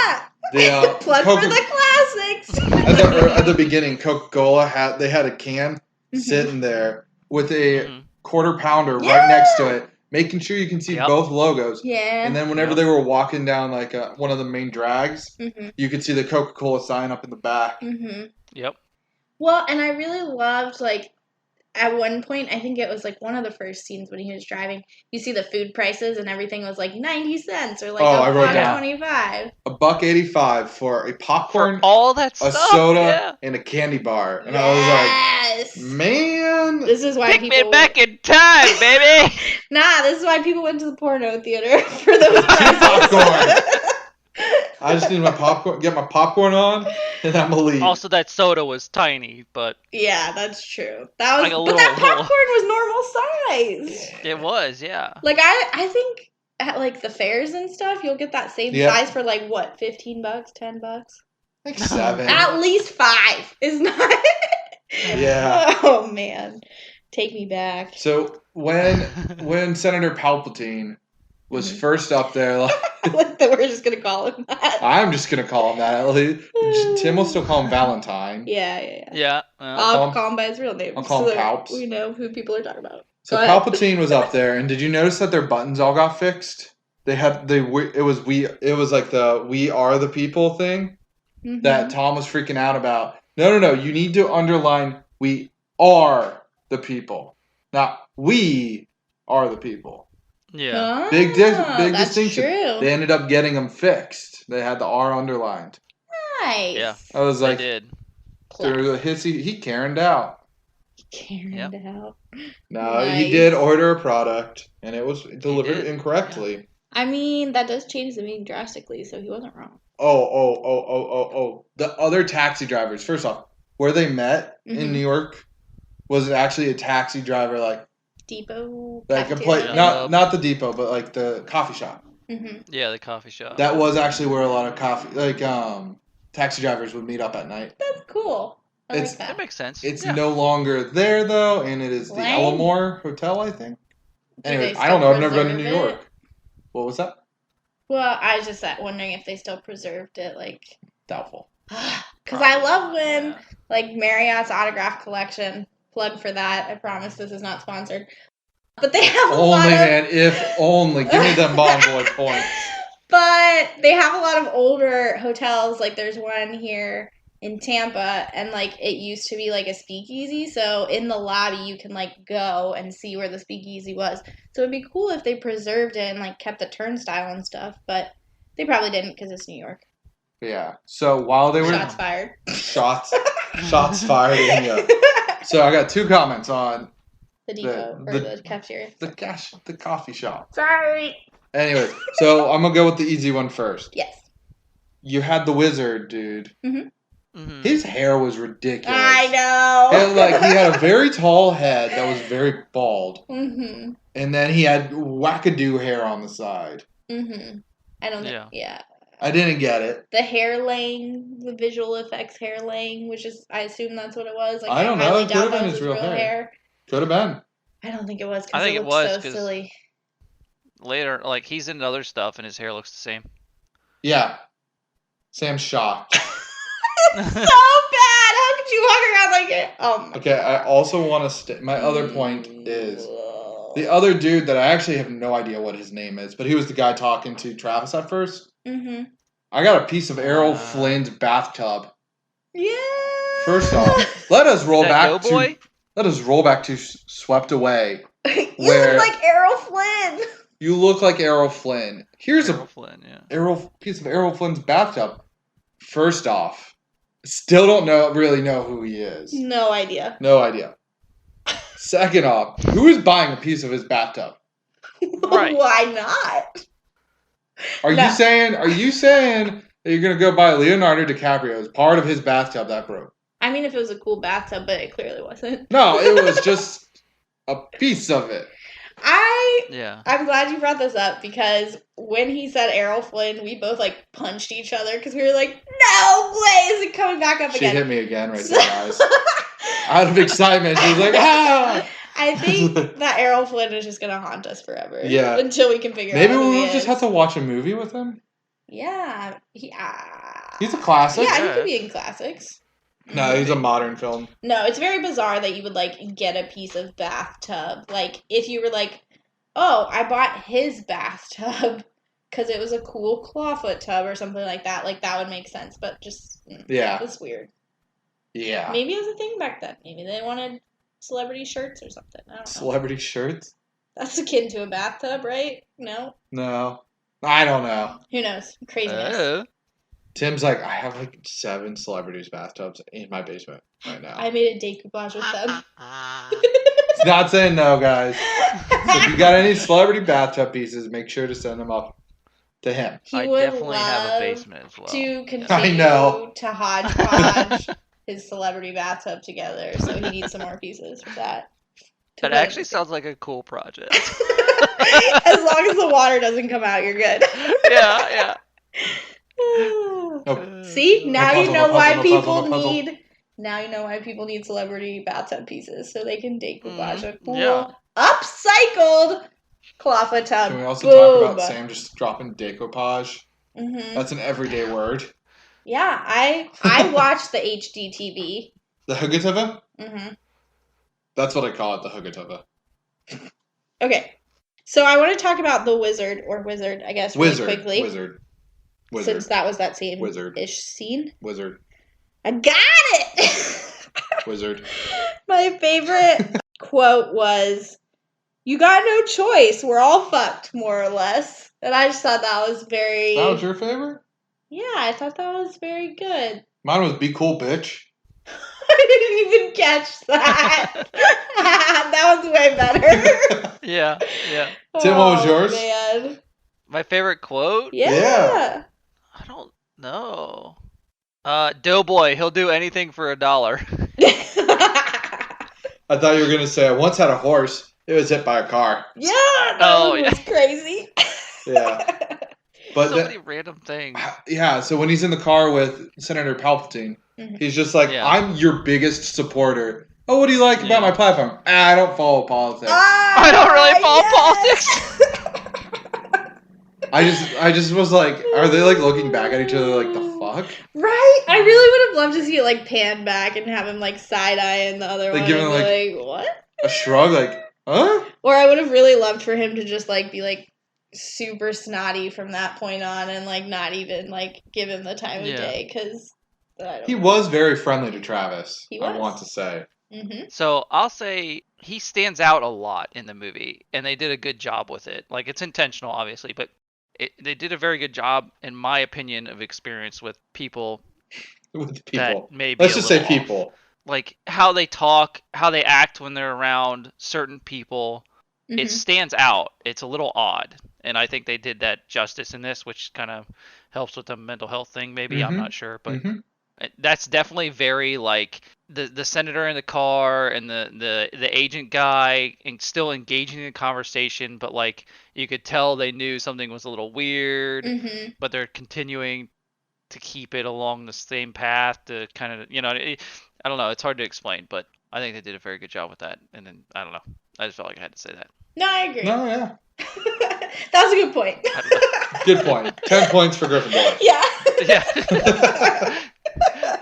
[SPEAKER 1] The,
[SPEAKER 2] Plug
[SPEAKER 1] Coca-
[SPEAKER 2] for the classics.
[SPEAKER 1] at the beginning, Coca-Cola had a can sitting there with a
[SPEAKER 3] Mhm.
[SPEAKER 1] quarter pounder
[SPEAKER 2] Yeah.
[SPEAKER 1] right next to it, making sure you can see
[SPEAKER 3] Yep.
[SPEAKER 1] both logos.
[SPEAKER 2] Yeah.
[SPEAKER 1] And then whenever
[SPEAKER 3] Yep.
[SPEAKER 1] they were walking down like one of the main drags, you could see the Coca-Cola sign up in the back.
[SPEAKER 3] Yep.
[SPEAKER 2] Well, and I really loved, like, at one point, I think it was, like, one of the first scenes when he was driving, you see the food prices and everything was, like, 90 cents or, like,
[SPEAKER 1] Oh, I wrote down.
[SPEAKER 2] $1.25.
[SPEAKER 1] $1.85 for a popcorn,
[SPEAKER 3] For all that
[SPEAKER 1] a
[SPEAKER 3] stuff.
[SPEAKER 1] soda,
[SPEAKER 3] Yeah.
[SPEAKER 1] and a candy bar. And
[SPEAKER 2] Yes.
[SPEAKER 1] I was like, man.
[SPEAKER 2] This is why
[SPEAKER 3] Take me
[SPEAKER 2] people
[SPEAKER 3] back in time, baby.
[SPEAKER 2] Nah, this is why people went to the porno theater for those
[SPEAKER 1] popcorn. I just need my popcorn, get my popcorn on, and I'm gonna leave.
[SPEAKER 3] Also, that soda was tiny, but
[SPEAKER 2] Yeah, that's true. That was,
[SPEAKER 3] Like a
[SPEAKER 2] but
[SPEAKER 3] little-
[SPEAKER 2] that popcorn was normal size.
[SPEAKER 3] it was, yeah.
[SPEAKER 2] Like I think at like the fairs and stuff, you'll get that same
[SPEAKER 1] Yeah.
[SPEAKER 2] size for like what, $15, $10?
[SPEAKER 1] Like 7.
[SPEAKER 2] At least 5 is not.
[SPEAKER 1] Yeah.
[SPEAKER 2] Oh man, take me back.
[SPEAKER 1] So when Senator Palpatine was
[SPEAKER 2] Mhm.
[SPEAKER 1] first up there, like,
[SPEAKER 2] Like that, we're just gonna call him that.
[SPEAKER 1] I'm just gonna call him that. At least Tim will still call him Valentine.
[SPEAKER 2] Yeah.
[SPEAKER 3] Yeah.
[SPEAKER 2] I'll call him by his real name.
[SPEAKER 1] I'll call him
[SPEAKER 2] so that
[SPEAKER 1] Palps.
[SPEAKER 2] we know who people are talking about.
[SPEAKER 1] So
[SPEAKER 2] But-
[SPEAKER 1] Palpatine was up there, and did you notice that their buttons all got fixed? It was like the "We Are the People" thing
[SPEAKER 2] Mhm.
[SPEAKER 1] that Tom was freaking out about. No. You need to underline we are the people. Not we are the people.
[SPEAKER 3] Yeah.
[SPEAKER 2] Oh,
[SPEAKER 1] Big
[SPEAKER 2] that's
[SPEAKER 1] distinction.
[SPEAKER 2] true.
[SPEAKER 1] They ended up getting them fixed. They had the R underlined.
[SPEAKER 2] Nice.
[SPEAKER 3] Yeah.
[SPEAKER 1] I was
[SPEAKER 3] They
[SPEAKER 1] like,
[SPEAKER 3] did.
[SPEAKER 1] through the hissy, he Karened out.
[SPEAKER 2] Karen out.
[SPEAKER 1] No,
[SPEAKER 2] Nice.
[SPEAKER 1] he did order a product, and it was delivered
[SPEAKER 3] did,
[SPEAKER 1] incorrectly.
[SPEAKER 2] I mean, that does change the meaning drastically, so he wasn't wrong.
[SPEAKER 1] Oh. The other taxi drivers, first off, where they met in New York was actually a taxi driver, like
[SPEAKER 2] Depot.
[SPEAKER 1] a place,
[SPEAKER 3] Yeah.
[SPEAKER 1] not the depot, but like the coffee shop.
[SPEAKER 3] Yeah, the coffee shop.
[SPEAKER 1] That was actually where a lot of taxi drivers would meet up at night.
[SPEAKER 2] That's cool. I like that.
[SPEAKER 3] That makes sense.
[SPEAKER 1] It's no longer there though, and it is the Elmore Hotel, I think. Anyway, I don't know. I've never been to New York. What was that?
[SPEAKER 2] Well, I was just wondering if they still preserved it, like.
[SPEAKER 1] Doubtful.
[SPEAKER 2] Because I love when, like, Marriott's autograph collection. Plug for that. I promise this is not sponsored. But they have a lot of...
[SPEAKER 1] man, if only. Give me them Bon Boy points.
[SPEAKER 2] But they have a lot of older hotels. Like, there's one here in Tampa, and, like, it used to be, like, a speakeasy. So in the lobby, you can, like, go and see where the speakeasy was. So it'd be cool if they preserved it and, like, kept the turnstile and stuff. But they probably didn't because it's New York.
[SPEAKER 1] Yeah. So while they were...
[SPEAKER 2] Shots fired.
[SPEAKER 1] Shots fired in you. So I got 2 comments on...
[SPEAKER 2] The depot, or the cafeteria.
[SPEAKER 1] The coffee shop.
[SPEAKER 2] Sorry.
[SPEAKER 1] Anyways, so I'm going to go with the easy one first.
[SPEAKER 2] Yes.
[SPEAKER 1] You had the wizard, dude. His hair was ridiculous.
[SPEAKER 2] I know.
[SPEAKER 1] And, like, he had a very tall head that was very bald. And then he had wackadoo hair on the side.
[SPEAKER 2] I don't think,
[SPEAKER 1] I didn't get it.
[SPEAKER 2] The hair laying, the visual effects hair laying, which is, I assume that's what it was. Like,
[SPEAKER 1] I don't know. It could have been
[SPEAKER 2] his real hair.
[SPEAKER 1] Could have been.
[SPEAKER 2] I don't think it was
[SPEAKER 3] I
[SPEAKER 2] because
[SPEAKER 3] think
[SPEAKER 2] it
[SPEAKER 3] it was
[SPEAKER 2] looked so silly.
[SPEAKER 3] Later, like, he's into other stuff and his hair looks the same.
[SPEAKER 1] Yeah. Sam's shocked.
[SPEAKER 2] So bad! How could you walk around like it?
[SPEAKER 1] Okay, I also want to... My other point is... The other dude that I actually have no idea what his name is, but he was the guy talking to Travis at first. I got a piece of Errol Flynn's bathtub.
[SPEAKER 2] Yeah.
[SPEAKER 1] First off, let us roll back
[SPEAKER 3] to...
[SPEAKER 1] Let us roll back to Swept Away.
[SPEAKER 2] You look like Errol Flynn.
[SPEAKER 1] You look like Errol Flynn. Here's
[SPEAKER 3] Errol Flynn,
[SPEAKER 1] piece of Errol Flynn's bathtub. First off, still don't really know who he is.
[SPEAKER 2] No idea.
[SPEAKER 1] Second off, who is buying a piece of his bathtub?
[SPEAKER 3] Right.
[SPEAKER 2] Why not?
[SPEAKER 1] Are you saying that you're gonna go buy Leonardo DiCaprio's part of his bathtub that broke?
[SPEAKER 2] I mean, if it was a cool bathtub, but it clearly wasn't.
[SPEAKER 1] No, it was just a piece of it.
[SPEAKER 2] I'm glad you brought this up because when he said Errol Flynn, we both like punched each other because we were like, no way is it coming back up again.
[SPEAKER 1] She hit me again right there, guys. Out of excitement, she was like, ah!
[SPEAKER 2] I think that Errol Flynn is just going to haunt us forever.
[SPEAKER 1] Yeah.
[SPEAKER 2] Until we can figure out
[SPEAKER 1] Maybe
[SPEAKER 2] who
[SPEAKER 1] we'll
[SPEAKER 2] he
[SPEAKER 1] just
[SPEAKER 2] is.
[SPEAKER 1] have to watch a movie with him.
[SPEAKER 2] Yeah.
[SPEAKER 1] He's a classic.
[SPEAKER 2] Yeah, he could be in classics.
[SPEAKER 1] No, he's a modern film.
[SPEAKER 2] No, it's very bizarre that you would, like, get a piece of bathtub. Like, if you were like, oh, I bought his bathtub because it was a cool clawfoot tub or something like that. Like, that would make sense. But just, it's weird.
[SPEAKER 1] Yeah.
[SPEAKER 2] Maybe it was a thing back then. Maybe they wanted celebrity shirts or something. I don't know.
[SPEAKER 1] Celebrity shirts?
[SPEAKER 2] That's akin to a bathtub, right? No?
[SPEAKER 1] No. I don't know.
[SPEAKER 2] Who knows? Craziness.
[SPEAKER 1] Tim's like, I have like 7 celebrities' bathtubs in my basement right now.
[SPEAKER 2] I made a decoupage with them.
[SPEAKER 1] It's not saying no, guys. So if you got any celebrity bathtub pieces, make sure to send them up to him.
[SPEAKER 3] I definitely have a basement as well.
[SPEAKER 2] To continue to hodgepodge his celebrity bathtub together, so he needs some more pieces for that.
[SPEAKER 3] That actually sounds like a cool project.
[SPEAKER 2] As long as the water doesn't come out, you're good.
[SPEAKER 3] Yeah.
[SPEAKER 2] See, now you know why people need. Now you know why people need celebrity bathtub pieces, so they can decoupage a cool, upcycled clawfoot tub.
[SPEAKER 1] Can we also talk about Sam just dropping decoupage? That's an everyday word.
[SPEAKER 2] Yeah, I watched the HD TV.
[SPEAKER 1] The Hugatova? That's what I call it, the Hugatova.
[SPEAKER 2] Okay, so I want to talk about the wizard, I guess, really quickly.
[SPEAKER 1] Wizard.
[SPEAKER 2] Since that was that scene.
[SPEAKER 1] Wizard.
[SPEAKER 2] Ish scene.
[SPEAKER 1] Wizard.
[SPEAKER 2] I got it!
[SPEAKER 1] Wizard.
[SPEAKER 2] My favorite quote was, "You got no choice. We're all fucked, more or less." And I just thought that was very...
[SPEAKER 1] That was your favorite?
[SPEAKER 2] Yeah, I thought that was very good.
[SPEAKER 1] Mine was "Be cool, bitch."
[SPEAKER 2] I didn't even catch that. That was way better.
[SPEAKER 3] Yeah.
[SPEAKER 1] Tim, what was yours?
[SPEAKER 2] Man.
[SPEAKER 3] My favorite quote?
[SPEAKER 2] Yeah.
[SPEAKER 3] I don't know. Doughboy, he'll do anything for $1.
[SPEAKER 1] I thought you were gonna say I once had a horse. It was hit by a car.
[SPEAKER 2] Yeah, that
[SPEAKER 3] Oh,
[SPEAKER 2] one was crazy.
[SPEAKER 1] Yeah. But
[SPEAKER 3] so many random things.
[SPEAKER 1] yeah, so when he's in the car with Senator Palpatine, he's just like,
[SPEAKER 3] Yeah.
[SPEAKER 1] I'm your biggest supporter. Oh, what do you like
[SPEAKER 3] Yeah.
[SPEAKER 1] about my platform? I don't follow politics.
[SPEAKER 3] I don't really follow politics.
[SPEAKER 1] I just was like, are they like looking back at each other like the fuck?
[SPEAKER 2] Right? I really would have loved to see it like pan back and have him like side eye and the other
[SPEAKER 1] Like,
[SPEAKER 2] one
[SPEAKER 1] give
[SPEAKER 2] and
[SPEAKER 1] him,
[SPEAKER 2] be
[SPEAKER 1] like-
[SPEAKER 2] like, what?
[SPEAKER 1] A shrug, like, huh?
[SPEAKER 2] Or I would have really loved for him to just like be like super snotty from that point on and like not even like give him the time of day because
[SPEAKER 1] He was very friendly to Travis.
[SPEAKER 2] He
[SPEAKER 1] I
[SPEAKER 2] was.
[SPEAKER 1] want to say.
[SPEAKER 2] Mm-hmm.
[SPEAKER 3] So I'll say he stands out a lot in the movie, and they did a good job with it. Like, it's intentional, obviously, but they did a very good job, in my opinion, of experience with people
[SPEAKER 1] With
[SPEAKER 3] that
[SPEAKER 1] people.
[SPEAKER 3] may be
[SPEAKER 1] Let's
[SPEAKER 3] a
[SPEAKER 1] just say
[SPEAKER 3] little off.
[SPEAKER 1] people.
[SPEAKER 3] Like, how they talk, how they act when they're around certain people.
[SPEAKER 2] Mm-hmm.
[SPEAKER 3] It stands out. It's a little odd, and I think they did that justice in this, which kind of helps with the mental health thing. Maybe I'm not sure, but that's definitely very like the senator in the car and the agent guy, and still engaging in the conversation, but like you could tell they knew something was a little weird, but they're continuing to keep it along the same path to kind of I don't know. It's hard to explain, but I think they did a very good job with that. And then I don't know. I just felt like I had to say that.
[SPEAKER 2] No, I agree.
[SPEAKER 1] No, yeah.
[SPEAKER 2] That was a good point.
[SPEAKER 3] I don't know.
[SPEAKER 1] Good point. 10 points for Gryffindor.
[SPEAKER 2] Yeah.
[SPEAKER 3] Yeah.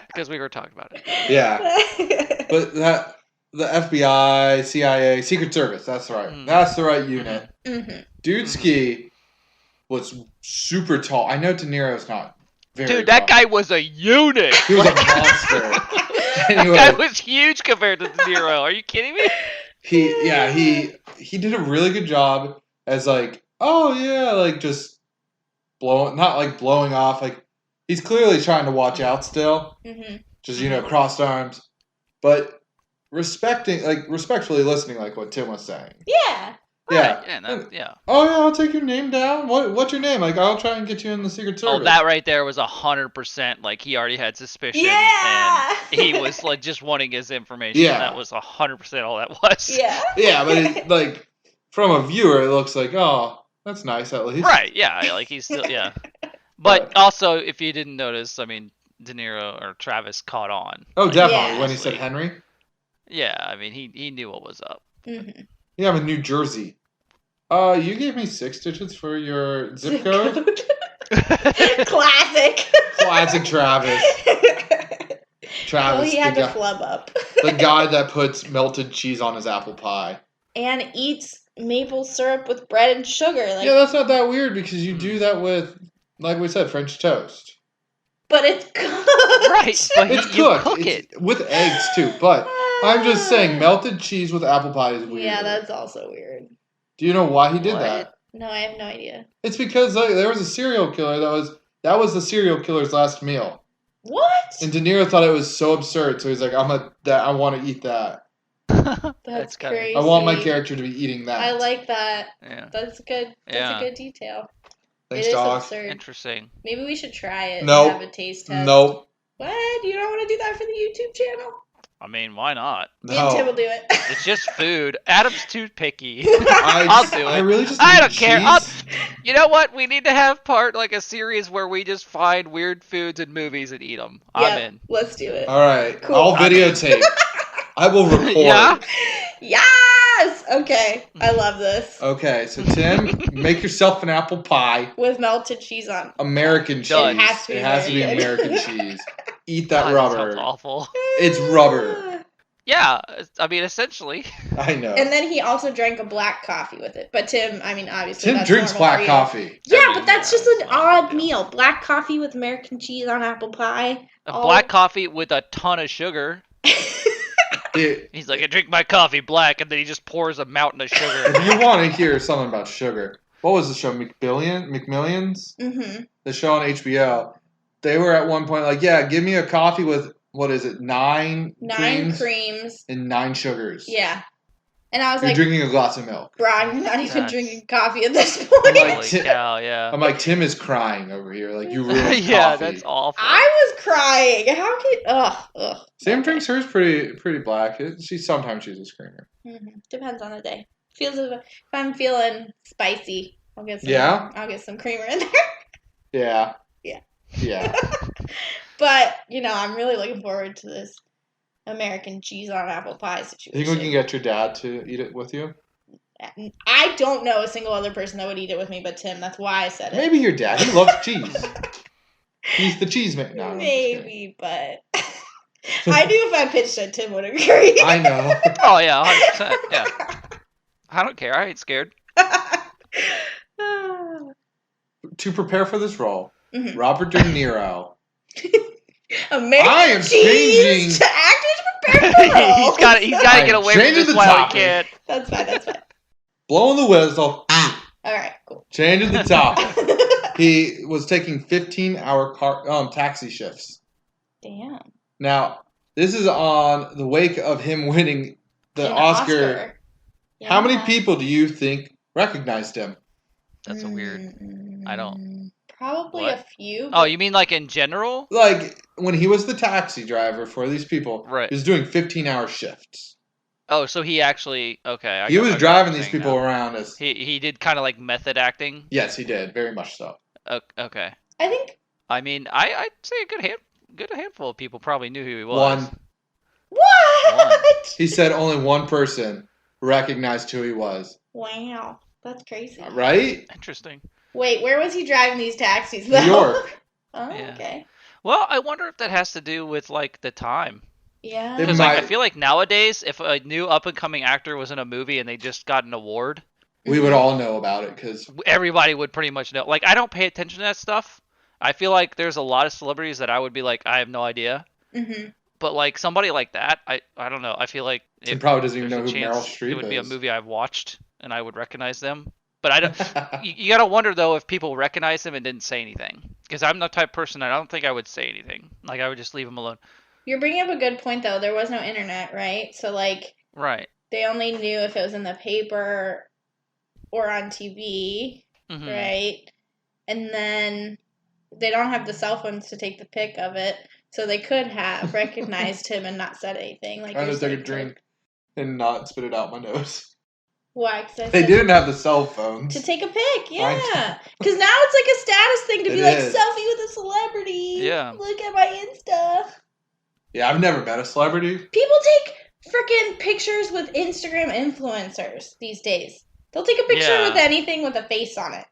[SPEAKER 3] Because we were talking about it.
[SPEAKER 1] Yeah. But the FBI, CIA, Secret Service, that's right. That's the right unit. Dudeski was super tall. I know De Niro's not very
[SPEAKER 3] Dude, that guy was a unit.
[SPEAKER 1] He was a monster. Anyway,
[SPEAKER 3] That guy was huge compared to De Niro. Are you kidding me?
[SPEAKER 1] he did a really good job as like, oh yeah, like just blowing off. Like he's clearly trying to watch out still. Just crossed arms, but respectfully listening, like what Tim was saying.
[SPEAKER 2] Yeah.
[SPEAKER 1] Yeah.
[SPEAKER 3] Yeah.
[SPEAKER 1] Oh yeah, I'll take your name down. What's your name? Like I'll try and get you in the Secret Service.
[SPEAKER 3] Oh, that right there was 100%. Like he already had suspicion,
[SPEAKER 2] Yeah.
[SPEAKER 3] and he was like just wanting his information.
[SPEAKER 1] Yeah.
[SPEAKER 3] That was 100% all that was.
[SPEAKER 2] Yeah.
[SPEAKER 1] Yeah, but it, like from a viewer, it looks like, oh, that's nice at least.
[SPEAKER 3] Right. Yeah. Like he's still But also, if you didn't notice, I mean, De Niro or Travis caught on.
[SPEAKER 1] Oh,
[SPEAKER 3] like,
[SPEAKER 1] definitely when he said Henry.
[SPEAKER 3] Yeah, I mean he knew what was up.
[SPEAKER 1] Yeah, I'm in New Jersey. You gave me 6 digits for your zip code.
[SPEAKER 2] Classic.
[SPEAKER 1] Classic Travis.
[SPEAKER 2] Well, he had to flub up.
[SPEAKER 1] The guy that puts melted cheese on his apple pie.
[SPEAKER 2] And eats maple syrup with bread and sugar. Like,
[SPEAKER 1] yeah, that's not that weird because you do that with, like we said, French toast.
[SPEAKER 2] But it's cooked.
[SPEAKER 3] Right, but
[SPEAKER 1] It's
[SPEAKER 3] you
[SPEAKER 1] cooked.
[SPEAKER 3] cook
[SPEAKER 1] It's
[SPEAKER 3] it.
[SPEAKER 1] with eggs too. But I'm just saying, melted cheese with apple pie is weird.
[SPEAKER 2] Yeah, that's also weird.
[SPEAKER 1] Do you know why he did
[SPEAKER 3] What?
[SPEAKER 1] that?
[SPEAKER 2] No, I have no idea.
[SPEAKER 1] It's because there was a serial killer that was the serial killer's last meal.
[SPEAKER 2] What?
[SPEAKER 1] And De Niro thought it was so absurd, so he's like, I want to eat that.
[SPEAKER 2] That's
[SPEAKER 3] kinda-
[SPEAKER 2] crazy.
[SPEAKER 1] I want my character to be eating that.
[SPEAKER 2] I like that.
[SPEAKER 3] Yeah.
[SPEAKER 2] That's good. That's a good detail.
[SPEAKER 1] Thanks,
[SPEAKER 2] it is
[SPEAKER 1] dog.
[SPEAKER 2] absurd.
[SPEAKER 3] Interesting.
[SPEAKER 2] Maybe we should try it
[SPEAKER 1] Nope.
[SPEAKER 2] and have a taste test.
[SPEAKER 1] Nope.
[SPEAKER 2] What? You don't want to do that for the YouTube channel?
[SPEAKER 3] I mean, why not?
[SPEAKER 2] Me and Tim
[SPEAKER 1] No.
[SPEAKER 2] will do it.
[SPEAKER 3] It's just food. Adam's too picky.
[SPEAKER 1] I'll
[SPEAKER 3] I'll do it.
[SPEAKER 1] I really just
[SPEAKER 3] I
[SPEAKER 1] need
[SPEAKER 3] don't care.
[SPEAKER 1] cheese.
[SPEAKER 3] You know what? We need to have like a series where we just find weird foods in movies and eat them. I'm in.
[SPEAKER 2] Let's do it.
[SPEAKER 1] All right.
[SPEAKER 2] Cool.
[SPEAKER 1] I'll videotape. I will record.
[SPEAKER 3] Yeah?
[SPEAKER 2] Yes! Okay. I love this.
[SPEAKER 1] Okay, so Tim, make yourself an apple pie.
[SPEAKER 2] With melted cheese on.
[SPEAKER 1] American cheese.
[SPEAKER 3] Done.
[SPEAKER 2] It has to be
[SPEAKER 1] It has to be
[SPEAKER 2] American.
[SPEAKER 1] American cheese. Eat that
[SPEAKER 3] God,
[SPEAKER 1] rubber.
[SPEAKER 3] That sounds awful.
[SPEAKER 1] It's rubber.
[SPEAKER 3] Yeah, I mean, essentially.
[SPEAKER 1] I know.
[SPEAKER 2] And then he also drank a black coffee with it. But Tim, I mean, obviously,
[SPEAKER 1] Tim
[SPEAKER 2] that's
[SPEAKER 1] drinks
[SPEAKER 2] normal for
[SPEAKER 1] black
[SPEAKER 2] you.
[SPEAKER 1] coffee.
[SPEAKER 2] Yeah,
[SPEAKER 3] I mean,
[SPEAKER 2] but that's
[SPEAKER 3] yeah,
[SPEAKER 2] just
[SPEAKER 3] it's
[SPEAKER 2] an
[SPEAKER 3] not a
[SPEAKER 2] odd
[SPEAKER 3] big deal.
[SPEAKER 2] meal. Black coffee with American cheese on apple pie.
[SPEAKER 3] Black coffee with a ton of sugar. He's like, I drink my coffee black, and then he just pours a mountain of sugar.
[SPEAKER 1] If you want to hear something about sugar, what was the show? McMillions?
[SPEAKER 2] Mm-hmm.
[SPEAKER 1] The show on HBO. They were at one point like, yeah, give me a coffee with, what is it, 9
[SPEAKER 2] creams.
[SPEAKER 1] and 9 sugars.
[SPEAKER 2] Yeah. And I was
[SPEAKER 1] You're
[SPEAKER 2] like,
[SPEAKER 1] drinking a glass of milk.
[SPEAKER 2] Brian, you're not even
[SPEAKER 3] That's-
[SPEAKER 2] drinking coffee at this point.
[SPEAKER 3] Holy cow, yeah.
[SPEAKER 1] I'm like, Tim is crying over here. Like, you ruined
[SPEAKER 3] Yeah,
[SPEAKER 1] coffee.
[SPEAKER 3] that's awful.
[SPEAKER 2] I was crying. How could... Ugh.
[SPEAKER 1] Sam drinks hers pretty black. Sometimes she's a screamer.
[SPEAKER 2] Mm-hmm. Depends on the day. If I'm feeling spicy, I'll get some creamer in there.
[SPEAKER 1] Yeah.
[SPEAKER 2] Yeah.
[SPEAKER 1] Yeah.
[SPEAKER 2] But, I'm really looking forward to this American cheese on apple pie situation.
[SPEAKER 1] Think we can get your dad to eat it with you?
[SPEAKER 2] I don't know a single other person that would eat it with me but Tim. That's why I said it.
[SPEAKER 1] Maybe your dad. He loves cheese. He's the cheese man. No,
[SPEAKER 2] maybe, but I knew if I pitched it, Tim would agree.
[SPEAKER 1] I know.
[SPEAKER 3] Oh, yeah, 100%. Yeah. I don't care. I ain't scared.
[SPEAKER 1] To prepare for this role,
[SPEAKER 2] Mm-hmm.
[SPEAKER 1] Robert De Niro.
[SPEAKER 2] American cheese to actors prepare for roles.
[SPEAKER 3] He's got to get away from this while he can.
[SPEAKER 2] That's fine.
[SPEAKER 1] Blowing the whistle.
[SPEAKER 2] All right, cool.
[SPEAKER 1] Changing the topic. He was taking 15-hour taxi shifts.
[SPEAKER 2] Damn.
[SPEAKER 1] Now, this is on the wake of him winning the Oscar.
[SPEAKER 2] Yeah.
[SPEAKER 1] How many people do you think recognized him?
[SPEAKER 3] That's a weird. I don't.
[SPEAKER 2] Probably
[SPEAKER 3] What?
[SPEAKER 2] a few.
[SPEAKER 3] Oh, you mean like in general?
[SPEAKER 1] Like, when he was the taxi driver for these people,
[SPEAKER 3] Right.
[SPEAKER 1] he was doing 15-hour shifts.
[SPEAKER 3] Oh, so he actually okay.
[SPEAKER 1] He was driving these people around as.
[SPEAKER 3] He did kind of like method acting.
[SPEAKER 1] Yes, he did. Very much so.
[SPEAKER 3] Okay.
[SPEAKER 2] I think.
[SPEAKER 3] I mean, I'd say a good handful of people probably knew who he was.
[SPEAKER 1] One.
[SPEAKER 2] What?
[SPEAKER 1] He said only one person recognized who he was.
[SPEAKER 2] Wow, that's crazy.
[SPEAKER 1] Right?
[SPEAKER 3] Interesting.
[SPEAKER 2] Wait, where was he driving these taxis? Though?
[SPEAKER 1] New York.
[SPEAKER 2] Oh,
[SPEAKER 3] Yeah.
[SPEAKER 2] okay.
[SPEAKER 3] Well, I wonder if that has to do with like the time.
[SPEAKER 2] Yeah.
[SPEAKER 1] It
[SPEAKER 3] Because
[SPEAKER 1] might-
[SPEAKER 3] I feel like nowadays, if a new up and coming actor was in a movie and they just got an award,
[SPEAKER 1] We would all know about it because
[SPEAKER 3] everybody would pretty much know. Like, I don't pay attention to that stuff. I feel like there's a lot of celebrities that I would be like, I have no idea.
[SPEAKER 2] Mm-hmm.
[SPEAKER 3] But like somebody like that, I don't know. I feel like
[SPEAKER 1] he probably doesn't even know
[SPEAKER 3] there's
[SPEAKER 1] who
[SPEAKER 3] a
[SPEAKER 1] Meryl
[SPEAKER 3] chance
[SPEAKER 1] Streep
[SPEAKER 3] it would be a
[SPEAKER 1] is.
[SPEAKER 3] movie I've watched and I would recognize them. But I don't. You gotta wonder though if people recognize him and didn't say anything. Because I'm the type of person I don't think I would say anything. Like I would just leave him alone.
[SPEAKER 2] You're bringing up a good point, though. There was no internet, right? So, like,
[SPEAKER 3] Right.
[SPEAKER 2] they only knew if it was in the paper or on TV,
[SPEAKER 3] Mhm.
[SPEAKER 2] right? And then they don't have the cell phones to take the pic of it, so they could have recognized him and not said anything. Like,
[SPEAKER 1] I
[SPEAKER 2] you're
[SPEAKER 1] just took a
[SPEAKER 2] saying,
[SPEAKER 1] drink and not spit it out my nose.
[SPEAKER 2] Why? 'Cause I
[SPEAKER 1] They
[SPEAKER 2] said
[SPEAKER 1] didn't have the cell phones.
[SPEAKER 2] to take a pic, yeah.
[SPEAKER 1] I-
[SPEAKER 2] Because now it's like a status thing to
[SPEAKER 1] It
[SPEAKER 2] be like
[SPEAKER 1] is.
[SPEAKER 2] selfie with a celebrity.
[SPEAKER 3] Yeah.
[SPEAKER 2] Look at my Insta.
[SPEAKER 1] Yeah, I've never met a celebrity.
[SPEAKER 2] People take freaking pictures with Instagram influencers these days. They'll take a picture
[SPEAKER 3] Yeah.
[SPEAKER 2] with anything with a face on it.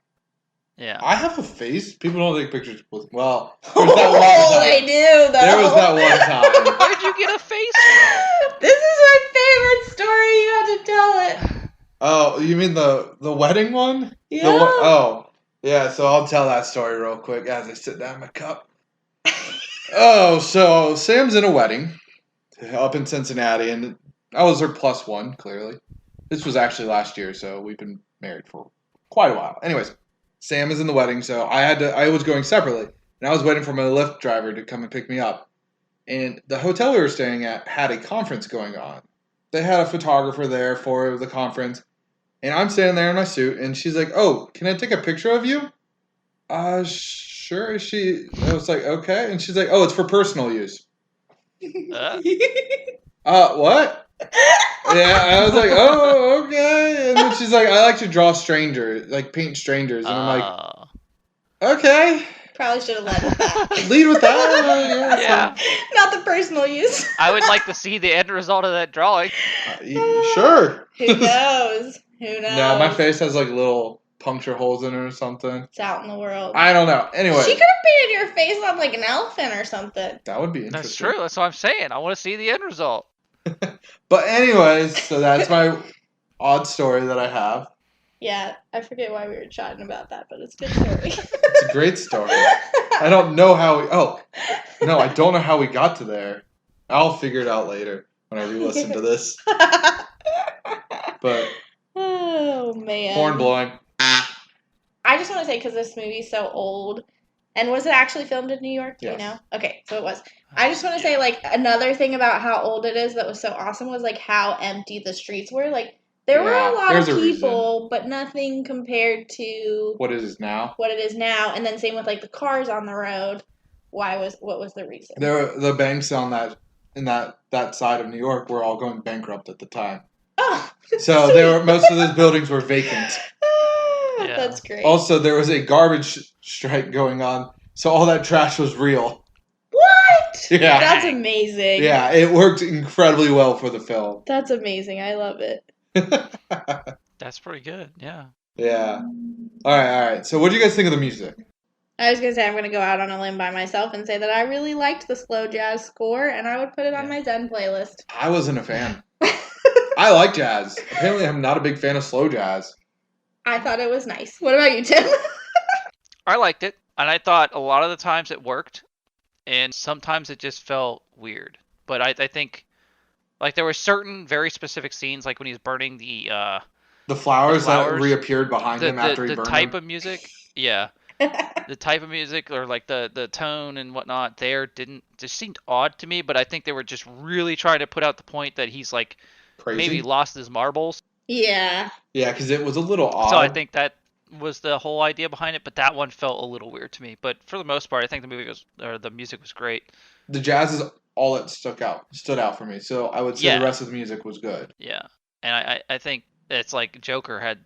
[SPEAKER 3] Yeah.
[SPEAKER 1] I have a face. People don't take pictures with. Well, there's
[SPEAKER 2] Oh,
[SPEAKER 1] that one time.
[SPEAKER 2] they do, though.
[SPEAKER 1] There was that one time.
[SPEAKER 3] Where'd you get a face from?
[SPEAKER 2] This is my favorite story. You have to tell it.
[SPEAKER 1] Oh, you mean the wedding one?
[SPEAKER 2] Yeah.
[SPEAKER 1] The one, oh, yeah. So I'll tell that story real quick as I sit down my cup. Oh, so Sam's in a wedding up in Cincinnati, and I was her plus one. Clearly, this was actually last year, so we've been married for quite a while. Anyways, Sam is in the wedding, so I was going separately, and I was waiting for my Lyft driver to come and pick me up. And the hotel we were staying at had a conference going on. They had a photographer there for the conference, and I'm standing there in my suit, and she's like, "Oh, can I take a picture of you?" Sure. I was like, "Okay," and she's like, "Oh, it's for personal use." What? Yeah, I was like, "Oh, okay," and then she's like, "I like to draw strangers, like paint strangers," and I'm like, "Okay."
[SPEAKER 2] Probably should have led with that.
[SPEAKER 1] Lead with that.
[SPEAKER 3] Yeah.
[SPEAKER 2] Not the personal use.
[SPEAKER 3] I would like to see the end result of that drawing.
[SPEAKER 1] Sure.
[SPEAKER 2] Who knows? Who knows?
[SPEAKER 1] No, my face has like little puncture holes in it or something.
[SPEAKER 2] It's out in the world.
[SPEAKER 1] I don't know. Anyway,
[SPEAKER 2] She could have painted your face on like an elephant or something.
[SPEAKER 1] that would be interesting.
[SPEAKER 3] That's true. That's what I'm saying. I want to see the end result.
[SPEAKER 1] But anyways, so that's my odd story that I have.
[SPEAKER 2] Yeah, I forget why we were chatting about that, but it's a good story.
[SPEAKER 1] It's a great story. I don't know how we... Oh, no, I don't know how we got to there. I'll figure it out later when I re-listen to this. But
[SPEAKER 2] oh, man.
[SPEAKER 1] horn blowing.
[SPEAKER 2] I just want to say, because this movie's so old, and was it actually filmed in New York? Do you
[SPEAKER 1] Yes.
[SPEAKER 2] know? Okay, so it was. I just want to say, like, another thing about how old it is that was so awesome was, like, how empty the streets were. Like, there were a lot of people, but nothing compared to
[SPEAKER 1] what it is now.
[SPEAKER 2] What it is now. And then same with, like, the cars on the road. What was the reason?
[SPEAKER 1] The banks on that side of New York were all going bankrupt at the time.
[SPEAKER 2] Oh,
[SPEAKER 1] so most of those buildings were vacant.
[SPEAKER 3] Yeah.
[SPEAKER 2] That's great.
[SPEAKER 1] Also, there was a garbage strike going on, so all that trash was real.
[SPEAKER 2] What?
[SPEAKER 1] Yeah.
[SPEAKER 2] That's amazing.
[SPEAKER 1] Yeah, it worked incredibly well for the film.
[SPEAKER 2] That's amazing. I love it.
[SPEAKER 3] That's pretty good. Yeah.
[SPEAKER 1] Yeah. All right. So what do you guys think of the music?
[SPEAKER 2] I was going to say I'm going to go out on a limb by myself and say that I really liked the slow jazz score, and I would put it on my Zen playlist.
[SPEAKER 1] I wasn't a fan. I like jazz. Apparently, I'm not a big fan of slow jazz.
[SPEAKER 2] I thought it was nice. What about you, Tim?
[SPEAKER 3] I liked it, and I thought a lot of the times it worked, and sometimes it just felt weird. But I think, like, there were certain very specific scenes, like when he's burning the
[SPEAKER 1] flowers that reappeared behind him after he burned them.
[SPEAKER 3] The type of music, yeah. The type of music, or like the tone and whatnot, just seemed odd to me. But I think they were just really trying to put out the point that he's like
[SPEAKER 1] crazy,
[SPEAKER 3] maybe lost his marbles.
[SPEAKER 2] Yeah.
[SPEAKER 1] Yeah, because it was a little odd.
[SPEAKER 3] So I think that was the whole idea behind it. But that one felt a little weird to me. But for the most part, I think the music was great.
[SPEAKER 1] The jazz is all that stood out for me. So I would say the rest of the music was good.
[SPEAKER 3] Yeah, and I think it's like Joker had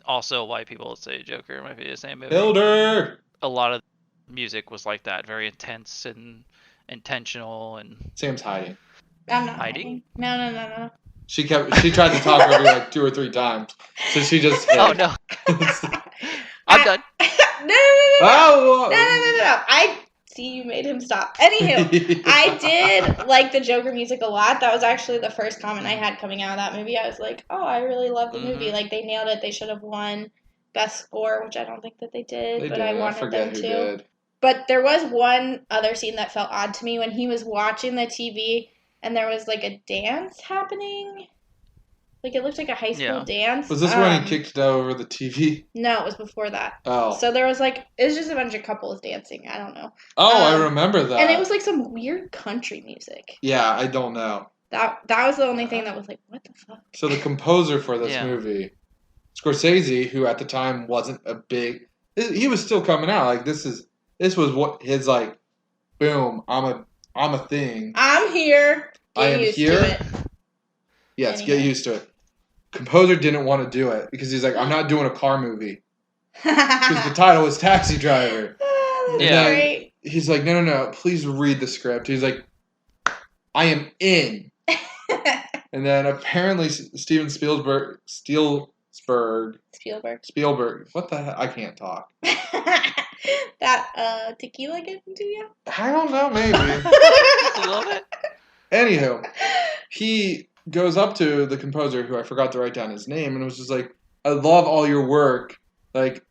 [SPEAKER 3] also why people say Joker might be the same movie.
[SPEAKER 1] Builder.
[SPEAKER 3] A lot of music was like that, very intense and intentional. And
[SPEAKER 1] Sam's hiding.
[SPEAKER 2] I'm not
[SPEAKER 3] hiding.
[SPEAKER 2] No.
[SPEAKER 1] She tried to talk over like 2 or 3 times, so she just hid.
[SPEAKER 3] Oh no. I'm done.
[SPEAKER 2] No.
[SPEAKER 1] Oh.
[SPEAKER 2] No. I see you made him stop. Anywho, I did like the Joker music a lot. That was actually the first comment I had coming out of that movie. I was like, oh, I really love the movie. Like, they nailed it. They should have won Best Score, which I don't think that they did, I wanted them to.
[SPEAKER 1] Did.
[SPEAKER 2] But there was one other scene that felt odd to me when he was watching the TV and there was like a dance happening. Like, it looked like a high school dance.
[SPEAKER 1] Was this when he kicked it over the TV?
[SPEAKER 2] No, it was before that.
[SPEAKER 1] Oh.
[SPEAKER 2] So there was like, it was just a bunch of couples dancing. I don't know.
[SPEAKER 1] Oh, I remember that.
[SPEAKER 2] And it was like some weird country music.
[SPEAKER 1] Yeah, I don't know.
[SPEAKER 2] That was the only thing that was like, what the fuck?
[SPEAKER 1] So the composer for this movie, Scorsese, who at the time wasn't a big... He was still coming out. Like, this was what his, like, boom, I'm a thing.
[SPEAKER 2] I'm here.
[SPEAKER 1] I am here. To it. Yes, get used to it. Composer didn't want to do it because he's like, I'm not doing a car movie. Because the title was Taxi Driver.
[SPEAKER 2] Great.
[SPEAKER 1] He's like, no, please read the script. He's like, I am in. And then apparently Steven Spielberg. What the heck? I can't talk.
[SPEAKER 2] That tequila get into you?
[SPEAKER 1] I don't know, maybe.
[SPEAKER 3] I love it.
[SPEAKER 1] Anywho, he goes up to the composer, who I forgot to write down his name, and was just like, I love all your work. Like,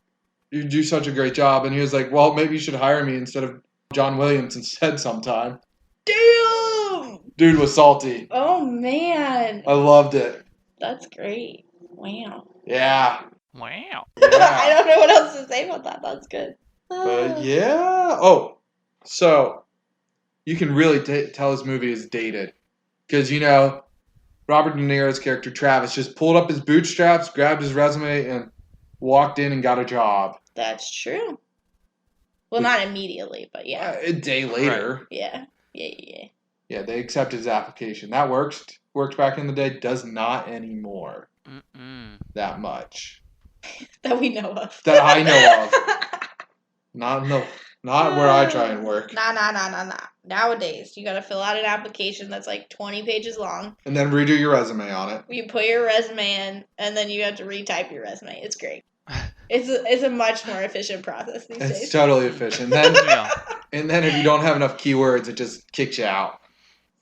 [SPEAKER 1] you do such a great job. And he was like, well, maybe you should hire me instead of John Williams instead sometime.
[SPEAKER 2] Damn!
[SPEAKER 1] Dude was salty.
[SPEAKER 2] Oh, man.
[SPEAKER 1] I loved it.
[SPEAKER 2] That's great. Wow.
[SPEAKER 1] Yeah.
[SPEAKER 3] Wow.
[SPEAKER 1] Yeah.
[SPEAKER 2] I don't know what else to say about that. That's good.
[SPEAKER 1] But yeah. Oh, so you can really tell this movie is dated. Because, Robert De Niro's character, Travis, just pulled up his bootstraps, grabbed his resume, and walked in and got a job.
[SPEAKER 2] That's true. Well, not immediately, but yeah.
[SPEAKER 1] A day later.
[SPEAKER 2] Right. Yeah.
[SPEAKER 1] Yeah, they accepted his application. That worked back in the day. Does not anymore. That much.
[SPEAKER 2] That we know of.
[SPEAKER 1] That I know of. Not where I try and work.
[SPEAKER 2] Nah. Nowadays, you gotta fill out an application that's like 20 pages long.
[SPEAKER 1] And then redo your resume on it.
[SPEAKER 2] You put your resume in, and then you have to retype your resume. It's great. It's a much more efficient process these days.
[SPEAKER 1] It's totally efficient. And then if you don't have enough keywords, it just kicks you out.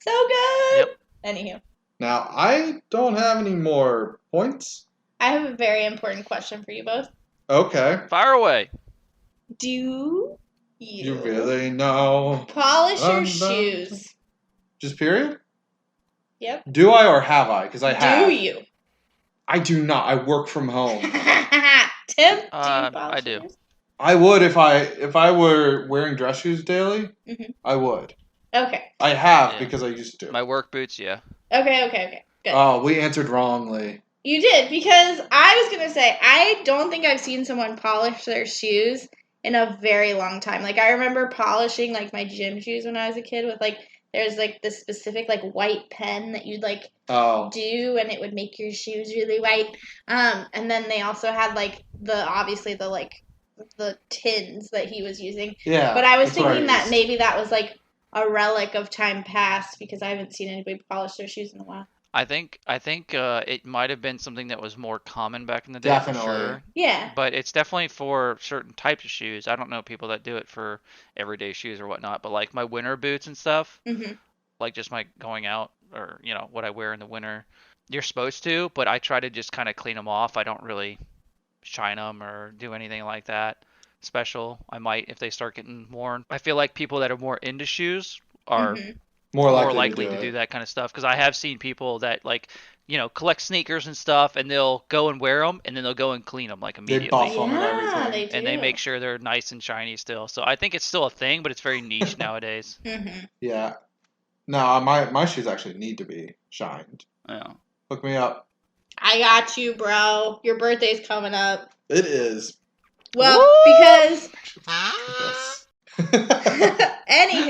[SPEAKER 2] So good.
[SPEAKER 3] Yep.
[SPEAKER 2] Anywho.
[SPEAKER 1] Now, I don't have any more points.
[SPEAKER 2] I have a very important question for you both.
[SPEAKER 1] Okay.
[SPEAKER 3] Fire away.
[SPEAKER 2] Do you
[SPEAKER 1] really know?
[SPEAKER 2] polish your shoes?
[SPEAKER 1] Just period?
[SPEAKER 2] Yep.
[SPEAKER 1] Do I or have I? Because I have.
[SPEAKER 2] Do you?
[SPEAKER 1] I do not. I work from home.
[SPEAKER 2] Tim, do you polish
[SPEAKER 3] I do.
[SPEAKER 2] your shoes?
[SPEAKER 1] I would if I were wearing dress shoes daily.
[SPEAKER 2] Mhm.
[SPEAKER 1] I would.
[SPEAKER 2] Okay.
[SPEAKER 1] I have
[SPEAKER 3] Yeah.
[SPEAKER 1] because I used to.
[SPEAKER 3] My work boots, yeah.
[SPEAKER 2] Okay. Good.
[SPEAKER 1] Oh, we answered wrongly.
[SPEAKER 2] You did, because I was going to say, I don't think I've seen someone polish their shoes in a very long time. Like, I remember polishing, like, my gym shoes when I was a kid with, like, there's, like, this specific, like, white pen that you'd, like, do, and it would make your shoes really white. And then they also had, like, obviously the tins that he was using.
[SPEAKER 1] Yeah.
[SPEAKER 2] But I was thinking that maybe that was, like, a relic of time past, because I haven't seen anybody polish their shoes in a while.
[SPEAKER 3] I think it might have been something that was more common back in the day.
[SPEAKER 1] Definitely.
[SPEAKER 3] For sure.
[SPEAKER 2] Yeah.
[SPEAKER 3] But it's definitely for certain types of shoes. I don't know people that do it for everyday shoes or whatnot. But like my winter boots and stuff, like just my going out or what I wear in the winter, you're supposed to. But I try to just kind of clean them off. I don't really shine them or do anything like that special. I might if they start getting worn. I feel like people that are more into shoes are.
[SPEAKER 1] More
[SPEAKER 3] likely to do that kind of stuff because I have seen people that like collect sneakers and stuff and they'll go and wear them and then they'll go and clean them like immediately.
[SPEAKER 1] They buff them and everything.
[SPEAKER 2] They do.
[SPEAKER 3] And they make sure they're nice and shiny still. So I think it's still a thing, but it's very niche nowadays.
[SPEAKER 1] Yeah. No, my shoes actually need to be shined.
[SPEAKER 3] Yeah.
[SPEAKER 1] Hook me up.
[SPEAKER 2] I got you, bro. Your birthday's coming up.
[SPEAKER 1] It is.
[SPEAKER 2] Well, because anywho,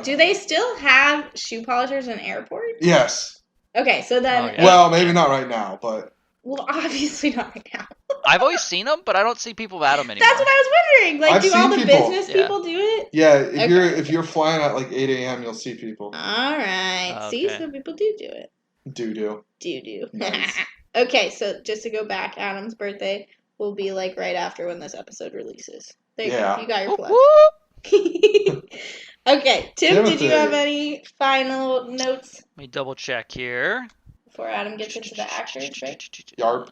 [SPEAKER 2] do they still have shoe polishers in airports?
[SPEAKER 1] Yes.
[SPEAKER 2] Okay, so then.
[SPEAKER 3] Oh, yeah.
[SPEAKER 1] Well, maybe not right now, but.
[SPEAKER 2] Well, obviously not right now.
[SPEAKER 3] I've always seen them, but I don't see people at them anymore.
[SPEAKER 2] That's what I was wondering. Like,
[SPEAKER 1] I've
[SPEAKER 2] do all the
[SPEAKER 1] seen people.
[SPEAKER 2] business people do it?
[SPEAKER 1] Yeah, if you're flying at like 8 a.m., you'll see people.
[SPEAKER 2] All right.
[SPEAKER 3] Okay.
[SPEAKER 2] See, some people do it.
[SPEAKER 1] Do.
[SPEAKER 2] Nice. Okay, so just to go back, Adam's birthday will be like right after when this episode releases. There you go. You got your plug. Okay, Tim, did you have any final notes?
[SPEAKER 3] Let me double check here.
[SPEAKER 2] Before Adam gets into the actors, right?
[SPEAKER 1] Yarp.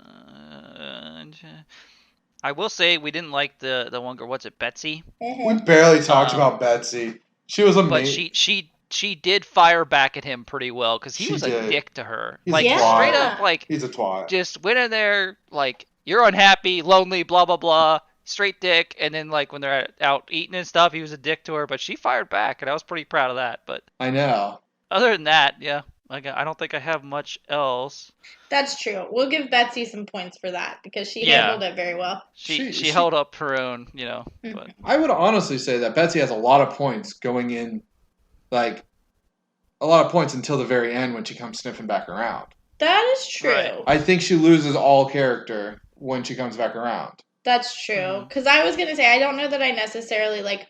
[SPEAKER 3] I will say we didn't like the one girl. What's it, Betsy?
[SPEAKER 1] We barely talked about Betsy. She was amazing.
[SPEAKER 3] But she did fire back at him pretty well because he was a dick to her.
[SPEAKER 1] He's
[SPEAKER 3] like
[SPEAKER 1] a twat.
[SPEAKER 3] Straight up, like
[SPEAKER 1] he's a twat.
[SPEAKER 3] Just went in there like you're unhappy, lonely, blah blah blah. Straight dick, and then like when they're out eating and stuff, he was a dick to her, but she fired back, and I was pretty proud of that. But
[SPEAKER 1] I know.
[SPEAKER 3] Other than that, yeah, like I don't think I have much else.
[SPEAKER 2] That's true. We'll give Betsy some points for that because she handled it very well.
[SPEAKER 3] She held up her own, But
[SPEAKER 1] I would honestly say that Betsy has a lot of points going in, like a lot of points until the very end when she comes sniffing back around.
[SPEAKER 2] That is true.
[SPEAKER 3] Right.
[SPEAKER 1] I think she loses all character when she comes back around.
[SPEAKER 2] That's true. Because I was going to say, I don't know that I necessarily, like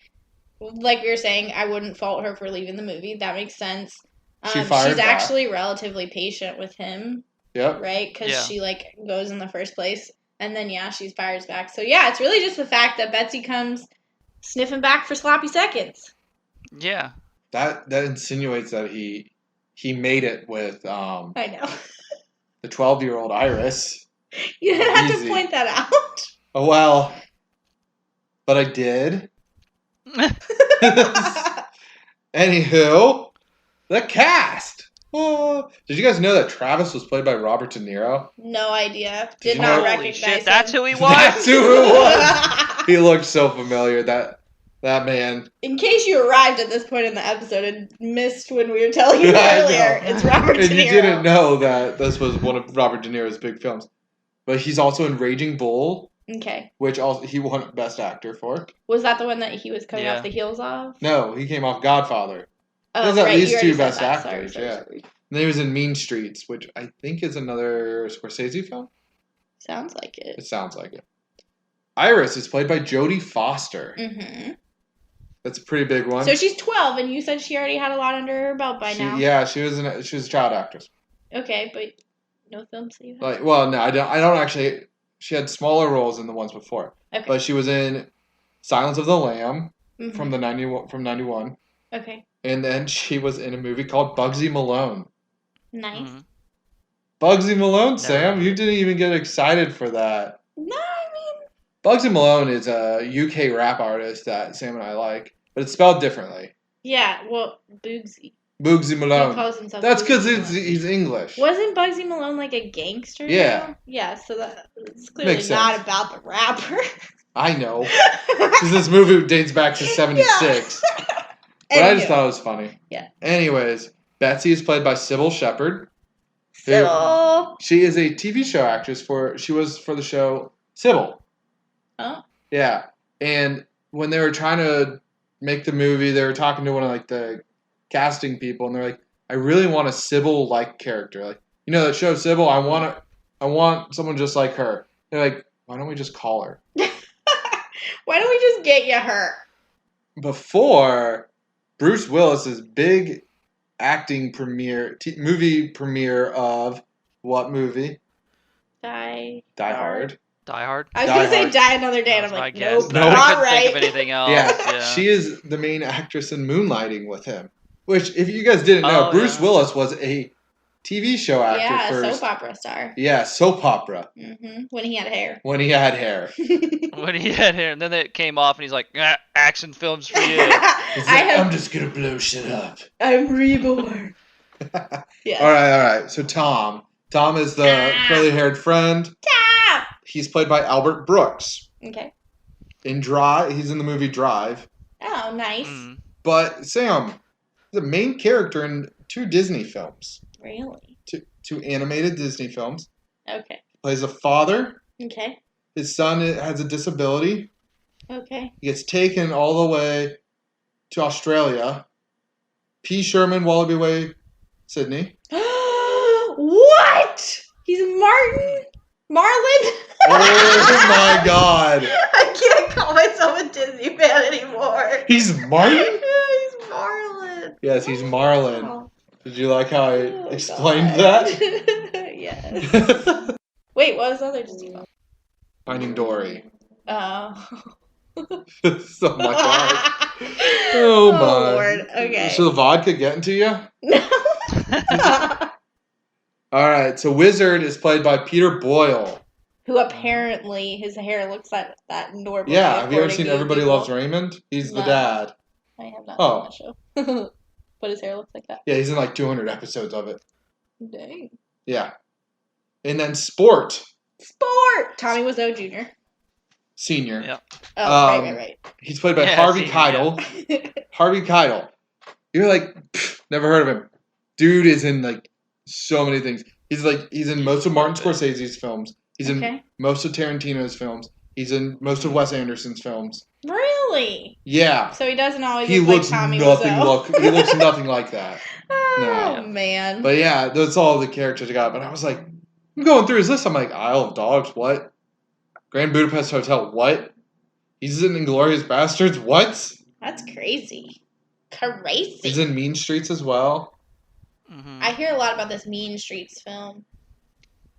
[SPEAKER 2] we were saying, I wouldn't fault her for leaving the movie. That makes sense. She's actually relatively patient with him.
[SPEAKER 1] Yep.
[SPEAKER 2] Right? Because she, like, goes in the first place. And then, she fires back. So, yeah, it's really just the fact that Betsy comes sniffing back for sloppy seconds.
[SPEAKER 3] Yeah.
[SPEAKER 1] That insinuates that he made it with
[SPEAKER 2] I know.
[SPEAKER 1] the 12-year-old Iris.
[SPEAKER 2] You didn't have to point that out.
[SPEAKER 1] Oh, well. But I did. Anywho, the cast. Oh, did you guys know that Travis was played by Robert De Niro?
[SPEAKER 2] No idea. Did not recognize him.
[SPEAKER 3] That's who he was?
[SPEAKER 1] That's who it was. He looked so familiar, that man.
[SPEAKER 2] In case you arrived at this point in the earlier and missed when we were telling you earlier, it's Robert De Niro.
[SPEAKER 1] And you didn't know that this was one of Robert De Niro's big films. But he's also in Raging Bull.
[SPEAKER 2] Okay.
[SPEAKER 1] Which also he won Best Actor for.
[SPEAKER 2] Was that the one that he was coming off the heels of?
[SPEAKER 1] No, he came off Godfather.
[SPEAKER 2] Oh,
[SPEAKER 1] There's at least 2 Best
[SPEAKER 2] that.
[SPEAKER 1] Actors,
[SPEAKER 2] Sorry.
[SPEAKER 1] And then he was in Mean Streets, which I think is another Scorsese film.
[SPEAKER 2] Sounds like it.
[SPEAKER 1] It sounds like it. Iris is played by Jodie Foster.
[SPEAKER 2] Mm-hmm.
[SPEAKER 1] That's a pretty big one.
[SPEAKER 2] So she's 12, and you said she already had a lot under her belt by now.
[SPEAKER 1] Yeah, she was a child actress.
[SPEAKER 2] Okay, but no films that you have?
[SPEAKER 1] Like, well, no, I don't actually. She had smaller roles than the ones before.
[SPEAKER 2] Okay.
[SPEAKER 1] But she was in Silence of the Lamb from 91.
[SPEAKER 2] Okay.
[SPEAKER 1] And then she was in a movie called Bugsy Malone.
[SPEAKER 2] Nice.
[SPEAKER 3] Mhm.
[SPEAKER 1] Bugsy Malone,
[SPEAKER 3] Never
[SPEAKER 1] Sam?
[SPEAKER 3] heard
[SPEAKER 1] You
[SPEAKER 3] of it.
[SPEAKER 1] didn't even get excited for that.
[SPEAKER 2] No, I mean.
[SPEAKER 1] Bugsy Malone is a UK rap artist that Sam and I like, but it's spelled differently.
[SPEAKER 2] Yeah, well, Boogsy.
[SPEAKER 1] Bugsy
[SPEAKER 2] He
[SPEAKER 1] Malone.
[SPEAKER 2] calls himself
[SPEAKER 1] That's because
[SPEAKER 2] Boogsy Malone.
[SPEAKER 1] he's English.
[SPEAKER 2] Wasn't Bugsy Malone like a gangster?
[SPEAKER 1] Yeah.
[SPEAKER 2] Though? Yeah, so it's clearly
[SPEAKER 1] Makes
[SPEAKER 2] not
[SPEAKER 1] sense.
[SPEAKER 2] about the rapper.
[SPEAKER 1] I know. Because this movie dates back to 76. But I just thought it was funny.
[SPEAKER 2] Yeah.
[SPEAKER 1] Anyways, Betsy is played by Sybil Shepherd.
[SPEAKER 2] Sybil.
[SPEAKER 1] She is a TV show actress she was for the show Sybil.
[SPEAKER 2] Oh.
[SPEAKER 1] Yeah. And when they were trying to make the movie, they were talking to one of like the casting people, and they're like, I really want a Sybil-like character. Like, you know that show Sybil? I want someone just like her. They're like, why don't we just call her?
[SPEAKER 2] Why don't we just get you her?
[SPEAKER 1] Before Bruce Willis's big acting movie premiere of what movie?
[SPEAKER 2] Die
[SPEAKER 1] Hard.
[SPEAKER 3] Die Hard.
[SPEAKER 2] I was
[SPEAKER 1] Die
[SPEAKER 2] going to say
[SPEAKER 1] Hard.
[SPEAKER 2] Die Another Day, and
[SPEAKER 3] That
[SPEAKER 2] I'm
[SPEAKER 3] was
[SPEAKER 2] like,
[SPEAKER 3] my
[SPEAKER 2] nope,
[SPEAKER 3] guess.
[SPEAKER 1] Nope.
[SPEAKER 3] I
[SPEAKER 2] not
[SPEAKER 3] couldn't
[SPEAKER 2] right.
[SPEAKER 3] think of anything else.
[SPEAKER 1] Yeah, she is the main actress in Moonlighting with him. Which, if you guys didn't know,
[SPEAKER 3] Oh,
[SPEAKER 1] Bruce
[SPEAKER 3] yeah.
[SPEAKER 1] Willis was a TV show actor
[SPEAKER 2] Yeah,
[SPEAKER 1] first.
[SPEAKER 2] soap opera star.
[SPEAKER 1] Yeah, soap opera.
[SPEAKER 2] When he had hair.
[SPEAKER 1] When he had hair.
[SPEAKER 3] When he had hair, and then it came off, and he's like, action films for you.
[SPEAKER 1] I'm just gonna blow shit up.
[SPEAKER 2] I'm reborn. Yeah.
[SPEAKER 1] All right. So Tom is the curly-haired friend.
[SPEAKER 2] Tom.
[SPEAKER 1] He's played by Albert Brooks.
[SPEAKER 2] Okay.
[SPEAKER 1] He's in the movie Drive.
[SPEAKER 2] Oh, nice.
[SPEAKER 1] But Sam, the main character in 2 Disney films.
[SPEAKER 2] Really?
[SPEAKER 1] Two animated Disney films.
[SPEAKER 2] Okay.
[SPEAKER 1] Plays a father.
[SPEAKER 2] Okay.
[SPEAKER 1] His son has a disability.
[SPEAKER 2] Okay.
[SPEAKER 1] He gets taken all the way to Australia. P. Sherman, Wallaby Way, Sydney.
[SPEAKER 2] What? He's Martin? Marlon?
[SPEAKER 1] Oh my God.
[SPEAKER 2] I can't call myself a Disney fan anymore.
[SPEAKER 1] He's Martin?
[SPEAKER 2] He's Marlon.
[SPEAKER 1] Yes, he's Marlon.
[SPEAKER 2] Oh.
[SPEAKER 1] Did you like how I explained
[SPEAKER 2] God.
[SPEAKER 1] that?
[SPEAKER 2] Yes. Wait, what was the other Disney film?
[SPEAKER 1] Finding Dory.
[SPEAKER 2] Oh.
[SPEAKER 1] Oh my God. Oh my.
[SPEAKER 2] Lord. Okay.
[SPEAKER 1] So the vodka getting to you? All right. So Wizard is played by Peter Boyle.
[SPEAKER 2] Who apparently his hair looks like that normally.
[SPEAKER 1] Yeah. Have you ever
[SPEAKER 2] according
[SPEAKER 1] seen
[SPEAKER 2] to
[SPEAKER 1] Everybody
[SPEAKER 2] people.
[SPEAKER 1] Loves Raymond? He's the
[SPEAKER 2] No.
[SPEAKER 1] dad.
[SPEAKER 2] I have not
[SPEAKER 1] Oh.
[SPEAKER 2] seen that show. But his hair looks like that.
[SPEAKER 1] Yeah, he's in like 200 episodes of it.
[SPEAKER 2] Dang.
[SPEAKER 1] Yeah. And then Sport.
[SPEAKER 2] Tommy Wiseau Jr.
[SPEAKER 1] Senior.
[SPEAKER 3] Yeah.
[SPEAKER 2] Oh, right.
[SPEAKER 1] He's played by
[SPEAKER 3] Yeah,
[SPEAKER 1] Harvey
[SPEAKER 3] Senior,
[SPEAKER 1] Keitel. Harvey Keitel. You're like, never heard of him. Dude is in like so many things. He's in most of Martin Scorsese's films. He's in most of Tarantino's films. He's in most of Wes Anderson's films.
[SPEAKER 2] Really?
[SPEAKER 1] Yeah.
[SPEAKER 2] So he doesn't always
[SPEAKER 1] He
[SPEAKER 2] look
[SPEAKER 1] looks
[SPEAKER 2] like Tommy
[SPEAKER 1] nothing
[SPEAKER 2] Wiseau.
[SPEAKER 1] he looks nothing like that.
[SPEAKER 2] Oh,
[SPEAKER 1] No.
[SPEAKER 2] man.
[SPEAKER 1] But yeah, that's all the characters I got. But I was like, I'm going through his list. I'm like, Isle of Dogs, what? Grand Budapest Hotel, what? He's in Inglourious Bastards, what?
[SPEAKER 2] That's crazy. Crazy.
[SPEAKER 1] He's in Mean Streets as well.
[SPEAKER 3] Mm-hmm.
[SPEAKER 2] I hear a lot about this Mean Streets film.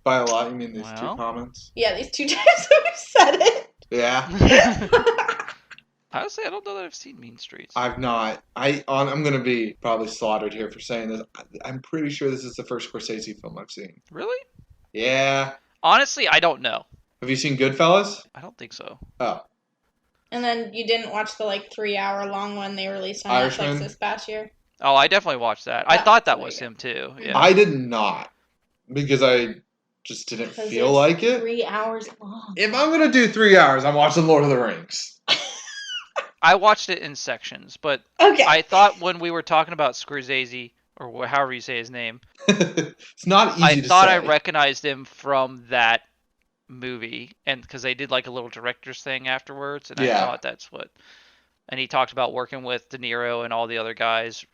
[SPEAKER 1] By a lot, you mean these 2
[SPEAKER 3] Well.
[SPEAKER 1] comments?
[SPEAKER 2] Yeah, these 2 times that we've said it.
[SPEAKER 1] Yeah.
[SPEAKER 3] Honestly, I don't know that I've seen Mean Streets.
[SPEAKER 1] I've not. I'm going to be probably slaughtered here for saying this. I'm pretty sure this is the first Scorsese film I've seen.
[SPEAKER 3] Really?
[SPEAKER 1] Yeah.
[SPEAKER 3] Honestly, I don't know.
[SPEAKER 1] Have you seen Goodfellas?
[SPEAKER 3] I don't think so.
[SPEAKER 1] Oh.
[SPEAKER 2] And then you didn't watch the 3-hour long one they released on
[SPEAKER 1] Irishman?
[SPEAKER 2] Netflix this past year?
[SPEAKER 3] Oh, I definitely watched that. I
[SPEAKER 2] Oh,
[SPEAKER 3] thought that
[SPEAKER 2] there
[SPEAKER 3] was
[SPEAKER 2] you
[SPEAKER 3] him too. Yeah.
[SPEAKER 1] I did not. Because I just didn't
[SPEAKER 2] Because
[SPEAKER 1] feel
[SPEAKER 2] it's
[SPEAKER 1] like it.
[SPEAKER 2] 3 hours long.
[SPEAKER 1] If I'm going to do 3 hours, I'm watching Lord of the Rings.
[SPEAKER 3] I watched it in sections, but
[SPEAKER 2] Okay.
[SPEAKER 3] I thought when we were talking about Scorsese, or however you say his name,
[SPEAKER 1] It's not easy
[SPEAKER 3] I
[SPEAKER 1] to
[SPEAKER 3] thought
[SPEAKER 1] say.
[SPEAKER 3] I recognized him from that movie, and because they did like a little director's thing afterwards, and I
[SPEAKER 1] Yeah.
[SPEAKER 3] thought that's what. And he talked about working with De Niro and all the other guys,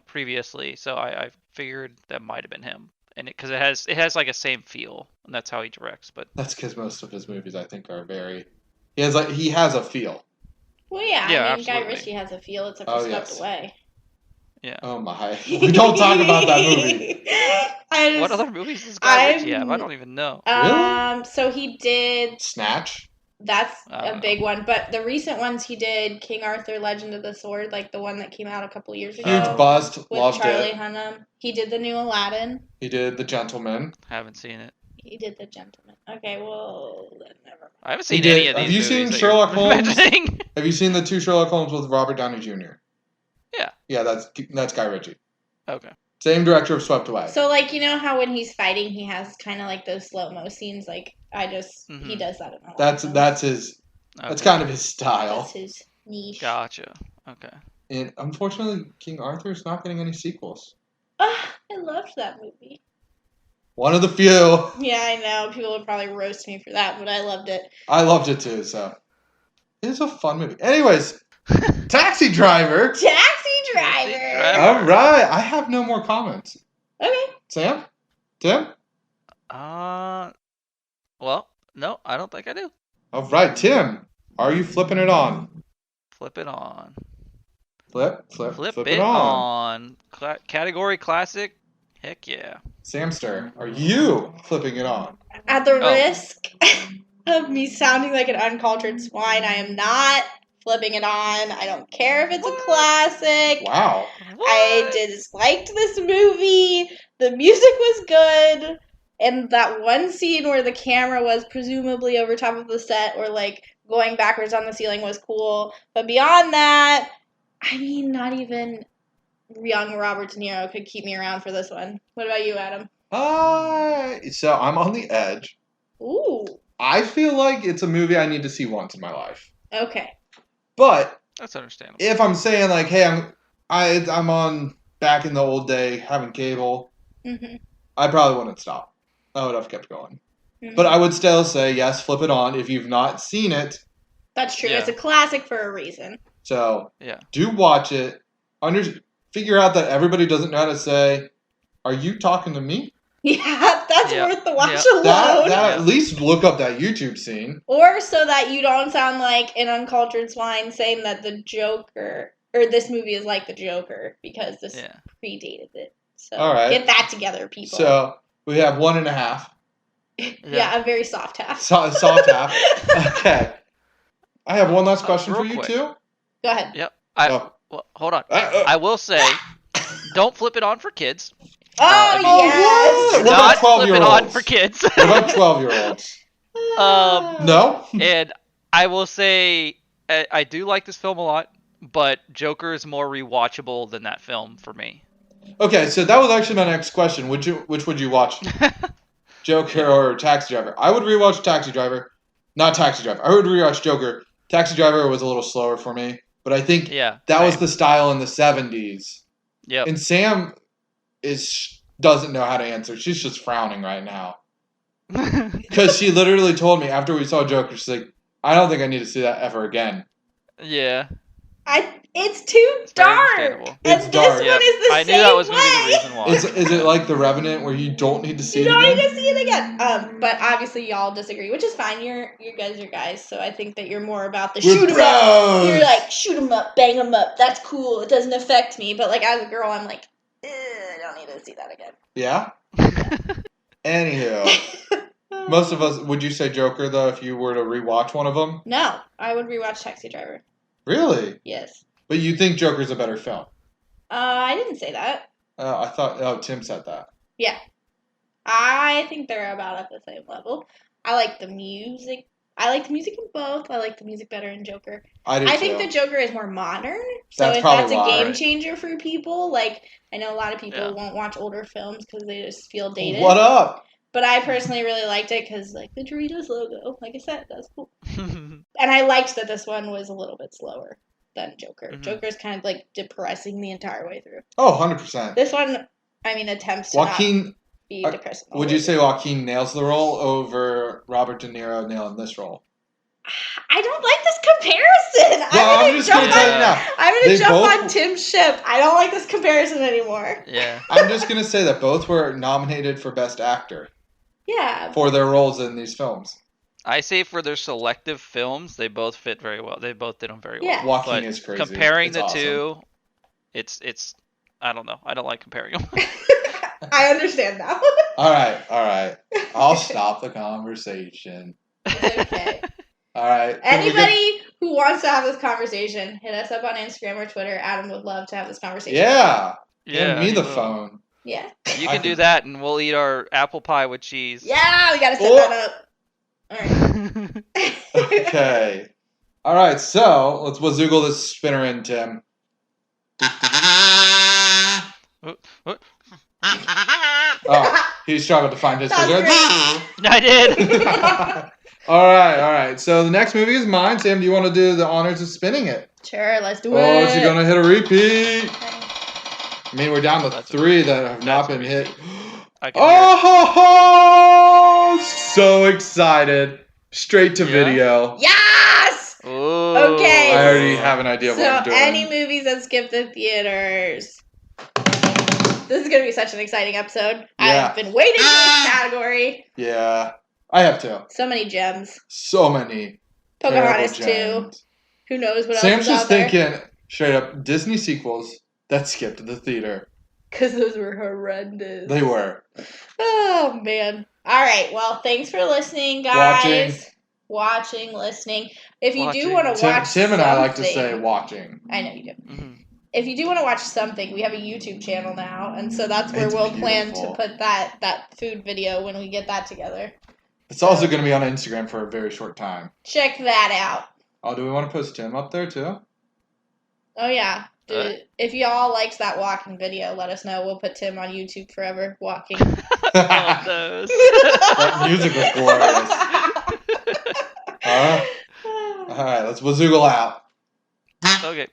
[SPEAKER 3] previously. So I figured that might have been him, and because it has like a same feel, and that's how he directs. But
[SPEAKER 1] That's because most of his movies, I think, are very... He has a feel.
[SPEAKER 2] Well, yeah,
[SPEAKER 3] Yeah,
[SPEAKER 2] I mean, Guy
[SPEAKER 3] absolutely.
[SPEAKER 2] Ritchie has a feel. It's a
[SPEAKER 1] Oh,
[SPEAKER 2] stepped
[SPEAKER 1] yes.
[SPEAKER 2] away.
[SPEAKER 3] yeah,
[SPEAKER 1] Oh my. We don't talk about that movie.
[SPEAKER 3] what other movies does Guy Ritchie have? I don't even know.
[SPEAKER 1] Really?
[SPEAKER 2] So he did
[SPEAKER 1] Snatch?
[SPEAKER 2] That's
[SPEAKER 3] I
[SPEAKER 2] a
[SPEAKER 3] don't
[SPEAKER 2] big one. But the recent ones he did, King Arthur, Legend of the Sword, like the one that came out a couple years ago.
[SPEAKER 1] Huge bust.
[SPEAKER 2] With
[SPEAKER 1] Loved
[SPEAKER 2] Charlie
[SPEAKER 1] it.
[SPEAKER 2] Hunnam. He did the new Aladdin.
[SPEAKER 1] He did The Gentleman.
[SPEAKER 3] haven't seen it.
[SPEAKER 2] He did The Gentleman. Okay, well, then never mind.
[SPEAKER 3] I haven't
[SPEAKER 1] He
[SPEAKER 3] seen
[SPEAKER 1] did-
[SPEAKER 3] any of these
[SPEAKER 1] have you
[SPEAKER 3] movies
[SPEAKER 1] seen
[SPEAKER 3] that
[SPEAKER 1] Sherlock
[SPEAKER 3] you're
[SPEAKER 1] Holmes?
[SPEAKER 3] mentioning.
[SPEAKER 1] Have you seen the 2 Sherlock Holmes with Robert Downey Jr.?
[SPEAKER 3] Yeah.
[SPEAKER 1] Yeah, that's Guy Ritchie.
[SPEAKER 3] Okay.
[SPEAKER 1] Same director of Swept Away.
[SPEAKER 2] So, like, you know how when he's fighting, he has kind of like those slow-mo scenes? Like, he
[SPEAKER 3] Mhm.
[SPEAKER 2] does that in a lot
[SPEAKER 1] That's
[SPEAKER 2] of films.
[SPEAKER 1] that's his. That's
[SPEAKER 3] Okay.
[SPEAKER 1] kind of his style.
[SPEAKER 2] That's his niche.
[SPEAKER 3] Gotcha. Okay.
[SPEAKER 1] And unfortunately, King Arthur's not getting any sequels.
[SPEAKER 2] I loved that movie.
[SPEAKER 1] One of the few.
[SPEAKER 2] Yeah, I know. People would probably roast me for that, but I loved it.
[SPEAKER 1] I loved it too. So it's a fun movie. Anyways, Taxi Driver.
[SPEAKER 2] Taxi Driver!
[SPEAKER 3] Driver.
[SPEAKER 1] All right, I have no more comments.
[SPEAKER 2] Okay.
[SPEAKER 1] Sam, Tim.
[SPEAKER 3] Well, no, I don't think I do.
[SPEAKER 1] All right, Tim. Are you flipping it on?
[SPEAKER 3] Flip it on.
[SPEAKER 1] Flip
[SPEAKER 3] Flip
[SPEAKER 1] it on.
[SPEAKER 3] on. Category classic. Heck yeah.
[SPEAKER 1] Samster, are you flipping it on?
[SPEAKER 2] At the
[SPEAKER 3] Oh.
[SPEAKER 2] risk of me sounding like an uncultured swine, I am not flipping it on. I don't care if it's a classic.
[SPEAKER 1] Wow.
[SPEAKER 2] I disliked this movie. The music was good. And that one scene where the camera was presumably over top of the set or like going backwards on the ceiling was cool. But beyond that, I mean, not even young Robert De Niro could keep me around for this one. What about you, Adam?
[SPEAKER 1] So I'm on the edge.
[SPEAKER 2] Ooh.
[SPEAKER 1] I feel like it's a movie I need to see once in my life.
[SPEAKER 2] Okay.
[SPEAKER 1] But
[SPEAKER 3] That's understandable.
[SPEAKER 1] if I'm saying like, hey, I'm on back in the old day having cable,
[SPEAKER 2] Mm-hmm.
[SPEAKER 1] I probably wouldn't stop. I would have kept going.
[SPEAKER 2] Mm-hmm.
[SPEAKER 1] But I would still say yes, flip it on if you've not seen it.
[SPEAKER 2] That's true.
[SPEAKER 3] Yeah.
[SPEAKER 2] It's a classic for a reason.
[SPEAKER 1] So
[SPEAKER 3] Yeah.
[SPEAKER 1] do watch it. Figure out that everybody doesn't know how to say, "Are you talking to me?"
[SPEAKER 2] Yeah, that's
[SPEAKER 3] Yeah.
[SPEAKER 2] worth the watch
[SPEAKER 3] Yeah.
[SPEAKER 2] alone.
[SPEAKER 1] That
[SPEAKER 3] Yeah.
[SPEAKER 1] at least look up that YouTube scene.
[SPEAKER 2] Or so that you don't sound like an uncultured swine saying that the Joker, or this movie is like the Joker, because this
[SPEAKER 3] Yeah.
[SPEAKER 2] predated it. So
[SPEAKER 1] All right.
[SPEAKER 2] get that together, people.
[SPEAKER 1] So we have 1.5.
[SPEAKER 2] yeah, a very soft half.
[SPEAKER 1] Soft half. Okay. I have one last question for
[SPEAKER 3] real
[SPEAKER 1] you
[SPEAKER 3] quick.
[SPEAKER 1] too.
[SPEAKER 2] Go ahead.
[SPEAKER 3] Yep.
[SPEAKER 1] Oh.
[SPEAKER 3] Well, hold on.
[SPEAKER 1] Uh,
[SPEAKER 3] I will say, don't flip it on for kids.
[SPEAKER 2] Oh,
[SPEAKER 1] what?
[SPEAKER 2] yes!
[SPEAKER 1] What about
[SPEAKER 3] Not flip it
[SPEAKER 1] 12-year-olds?
[SPEAKER 3] on for kids.
[SPEAKER 1] What about 12-year-olds? No?
[SPEAKER 3] And I will say, I do like this film a lot, but Joker is more rewatchable than that film for me.
[SPEAKER 1] Okay, so that was actually my next question. Which would you watch? Joker or Taxi Driver? I would rewatch Taxi Driver. Not Taxi Driver. I would rewatch Joker. Taxi Driver was a little slower for me, but I think
[SPEAKER 3] Yeah.
[SPEAKER 1] that was
[SPEAKER 3] same.
[SPEAKER 1] the style in the 70s.
[SPEAKER 3] Yep.
[SPEAKER 1] And Sam doesn't know how to answer. She's just frowning right now. Because she literally told me after we saw Joker, she's like, I don't think I need to see that ever again.
[SPEAKER 3] Yeah.
[SPEAKER 2] It's too
[SPEAKER 3] It's very
[SPEAKER 2] dark.
[SPEAKER 3] understandable.
[SPEAKER 1] It's
[SPEAKER 2] And
[SPEAKER 1] dark.
[SPEAKER 2] this
[SPEAKER 3] Yep.
[SPEAKER 2] one is the
[SPEAKER 3] I
[SPEAKER 2] same
[SPEAKER 3] knew that was going to be the
[SPEAKER 2] way.
[SPEAKER 3] reason why.
[SPEAKER 1] Is it like The Revenant where you don't need to see
[SPEAKER 2] You
[SPEAKER 1] it
[SPEAKER 2] don't
[SPEAKER 1] again?
[SPEAKER 2] need to see it again. But obviously y'all disagree, which is fine. You guys are guys, so I think that you're more about the
[SPEAKER 1] We're
[SPEAKER 2] shoot 'em up.
[SPEAKER 1] bros!
[SPEAKER 2] You're like, shoot 'em up, bang 'em up. That's cool. It doesn't affect me. But like as a girl, I'm like, I don't need to see that again.
[SPEAKER 1] Yeah? Anywho. Most of us, would you say Joker, though, if you were to rewatch one of them?
[SPEAKER 2] No, I would rewatch Taxi Driver.
[SPEAKER 1] Really?
[SPEAKER 2] Yes.
[SPEAKER 1] But you think Joker's a better film?
[SPEAKER 2] I didn't say that.
[SPEAKER 1] I thought, Tim said that.
[SPEAKER 2] Yeah. I think they're about at the same level. I like the music. I like the music in both. I like the music better in Joker.
[SPEAKER 1] I
[SPEAKER 2] think the Joker is more modern. So
[SPEAKER 1] That's
[SPEAKER 2] if
[SPEAKER 1] probably
[SPEAKER 2] that's a
[SPEAKER 1] why.
[SPEAKER 2] game changer for people, like I know a lot of people
[SPEAKER 3] Yeah.
[SPEAKER 2] won't watch older films because they just feel dated.
[SPEAKER 1] What up?
[SPEAKER 2] But I personally really liked it because like the Doritos logo, like I said, that's cool. And I liked that this one was a little bit slower than Joker.
[SPEAKER 3] Mhm.
[SPEAKER 2] Joker's kind of like depressing the entire way through.
[SPEAKER 1] Oh, 100%.
[SPEAKER 2] This one, I mean, attempts to not
[SPEAKER 1] Joaquin,
[SPEAKER 2] be depressing. all
[SPEAKER 1] would
[SPEAKER 2] the
[SPEAKER 1] you
[SPEAKER 2] way
[SPEAKER 1] say
[SPEAKER 2] through.
[SPEAKER 1] Joaquin nails the role over Robert De Niro nailing this role?
[SPEAKER 2] I don't like this comparison.
[SPEAKER 1] Well, I'm
[SPEAKER 2] gonna
[SPEAKER 1] just
[SPEAKER 2] jump
[SPEAKER 1] going to tell you
[SPEAKER 2] on-
[SPEAKER 1] now.
[SPEAKER 2] I'm gonna
[SPEAKER 1] They
[SPEAKER 2] jump
[SPEAKER 1] both-
[SPEAKER 2] on Tim's ship. I don't like this comparison anymore.
[SPEAKER 3] Yeah.
[SPEAKER 1] I'm just going to say that both were nominated for Best Actor
[SPEAKER 2] Yeah.
[SPEAKER 1] for their roles in these films.
[SPEAKER 3] I say for their selective films, they both fit very well. They both did them very
[SPEAKER 2] Yeah.
[SPEAKER 3] well.
[SPEAKER 1] Joaquin
[SPEAKER 3] But
[SPEAKER 1] is crazy.
[SPEAKER 3] comparing
[SPEAKER 1] It's
[SPEAKER 3] the
[SPEAKER 1] awesome.
[SPEAKER 3] two, it's I don't know. I don't like comparing them.
[SPEAKER 2] I understand now.
[SPEAKER 1] All right. I'll stop the conversation.
[SPEAKER 2] It's okay.
[SPEAKER 1] All right.
[SPEAKER 2] Anybody who wants to have this conversation, hit us up on Instagram or Twitter. Adam would love to have this conversation.
[SPEAKER 1] Yeah.
[SPEAKER 3] Yeah,
[SPEAKER 1] Hand me
[SPEAKER 3] he
[SPEAKER 1] the
[SPEAKER 3] will.
[SPEAKER 1] phone.
[SPEAKER 2] Yeah.
[SPEAKER 3] You can do that, and we'll eat our apple pie with cheese.
[SPEAKER 2] Yeah, we gotta set that up. All right.
[SPEAKER 1] Okay. All right. So let's wazoogle this spinner in, Tim. Oh, he struggled to find his cigarettes.
[SPEAKER 3] I did.
[SPEAKER 1] All right. So the next movie is mine. Sam, do you want to do the honors of spinning it?
[SPEAKER 2] Sure, let's do it.
[SPEAKER 1] Oh, is he gonna hit a repeat? I mean, we're down to
[SPEAKER 3] That's
[SPEAKER 1] 3 that have not been
[SPEAKER 3] a
[SPEAKER 1] hit.
[SPEAKER 3] repeat. I can hear
[SPEAKER 1] Oh, so excited! Straight to video.
[SPEAKER 2] Yes!
[SPEAKER 3] Ooh.
[SPEAKER 2] Okay.
[SPEAKER 1] I already have an idea of what I'm
[SPEAKER 2] So,
[SPEAKER 1] doing.
[SPEAKER 2] any movies that skip the theaters. This is going to be such an exciting episode.
[SPEAKER 1] Yeah.
[SPEAKER 2] I've been waiting for this category.
[SPEAKER 1] Yeah, I have to.
[SPEAKER 2] So many gems.
[SPEAKER 1] So many.
[SPEAKER 2] Pocahontas
[SPEAKER 1] terrible
[SPEAKER 2] 2.
[SPEAKER 1] gems.
[SPEAKER 2] Who knows what
[SPEAKER 1] Sam's
[SPEAKER 2] else is
[SPEAKER 1] just
[SPEAKER 2] out there?
[SPEAKER 1] thinking straight up Disney sequels that skipped the theater.
[SPEAKER 2] Because those were horrendous.
[SPEAKER 1] They were.
[SPEAKER 2] Oh, man. All right. Well, thanks for listening, guys. Watching, listening. If you do want to watch
[SPEAKER 1] Tim and I like to
[SPEAKER 2] something-
[SPEAKER 1] say watching.
[SPEAKER 2] I know you do.
[SPEAKER 3] Mm-hmm.
[SPEAKER 2] If you do want to watch something, we have a YouTube channel now, and so that's where
[SPEAKER 1] It's
[SPEAKER 2] we'll plan
[SPEAKER 1] beautiful.
[SPEAKER 2] to put that food video when we get that together.
[SPEAKER 1] It's also going to be on Instagram for a very short time.
[SPEAKER 2] Check that out.
[SPEAKER 1] Oh, do we want to post Tim up there too?
[SPEAKER 2] Oh yeah. If y'all liked that walking video, let us know. We'll put Tim on YouTube forever walking.
[SPEAKER 3] All of those.
[SPEAKER 1] That music was glorious. All right, let's wazoogle out.
[SPEAKER 3] Okay.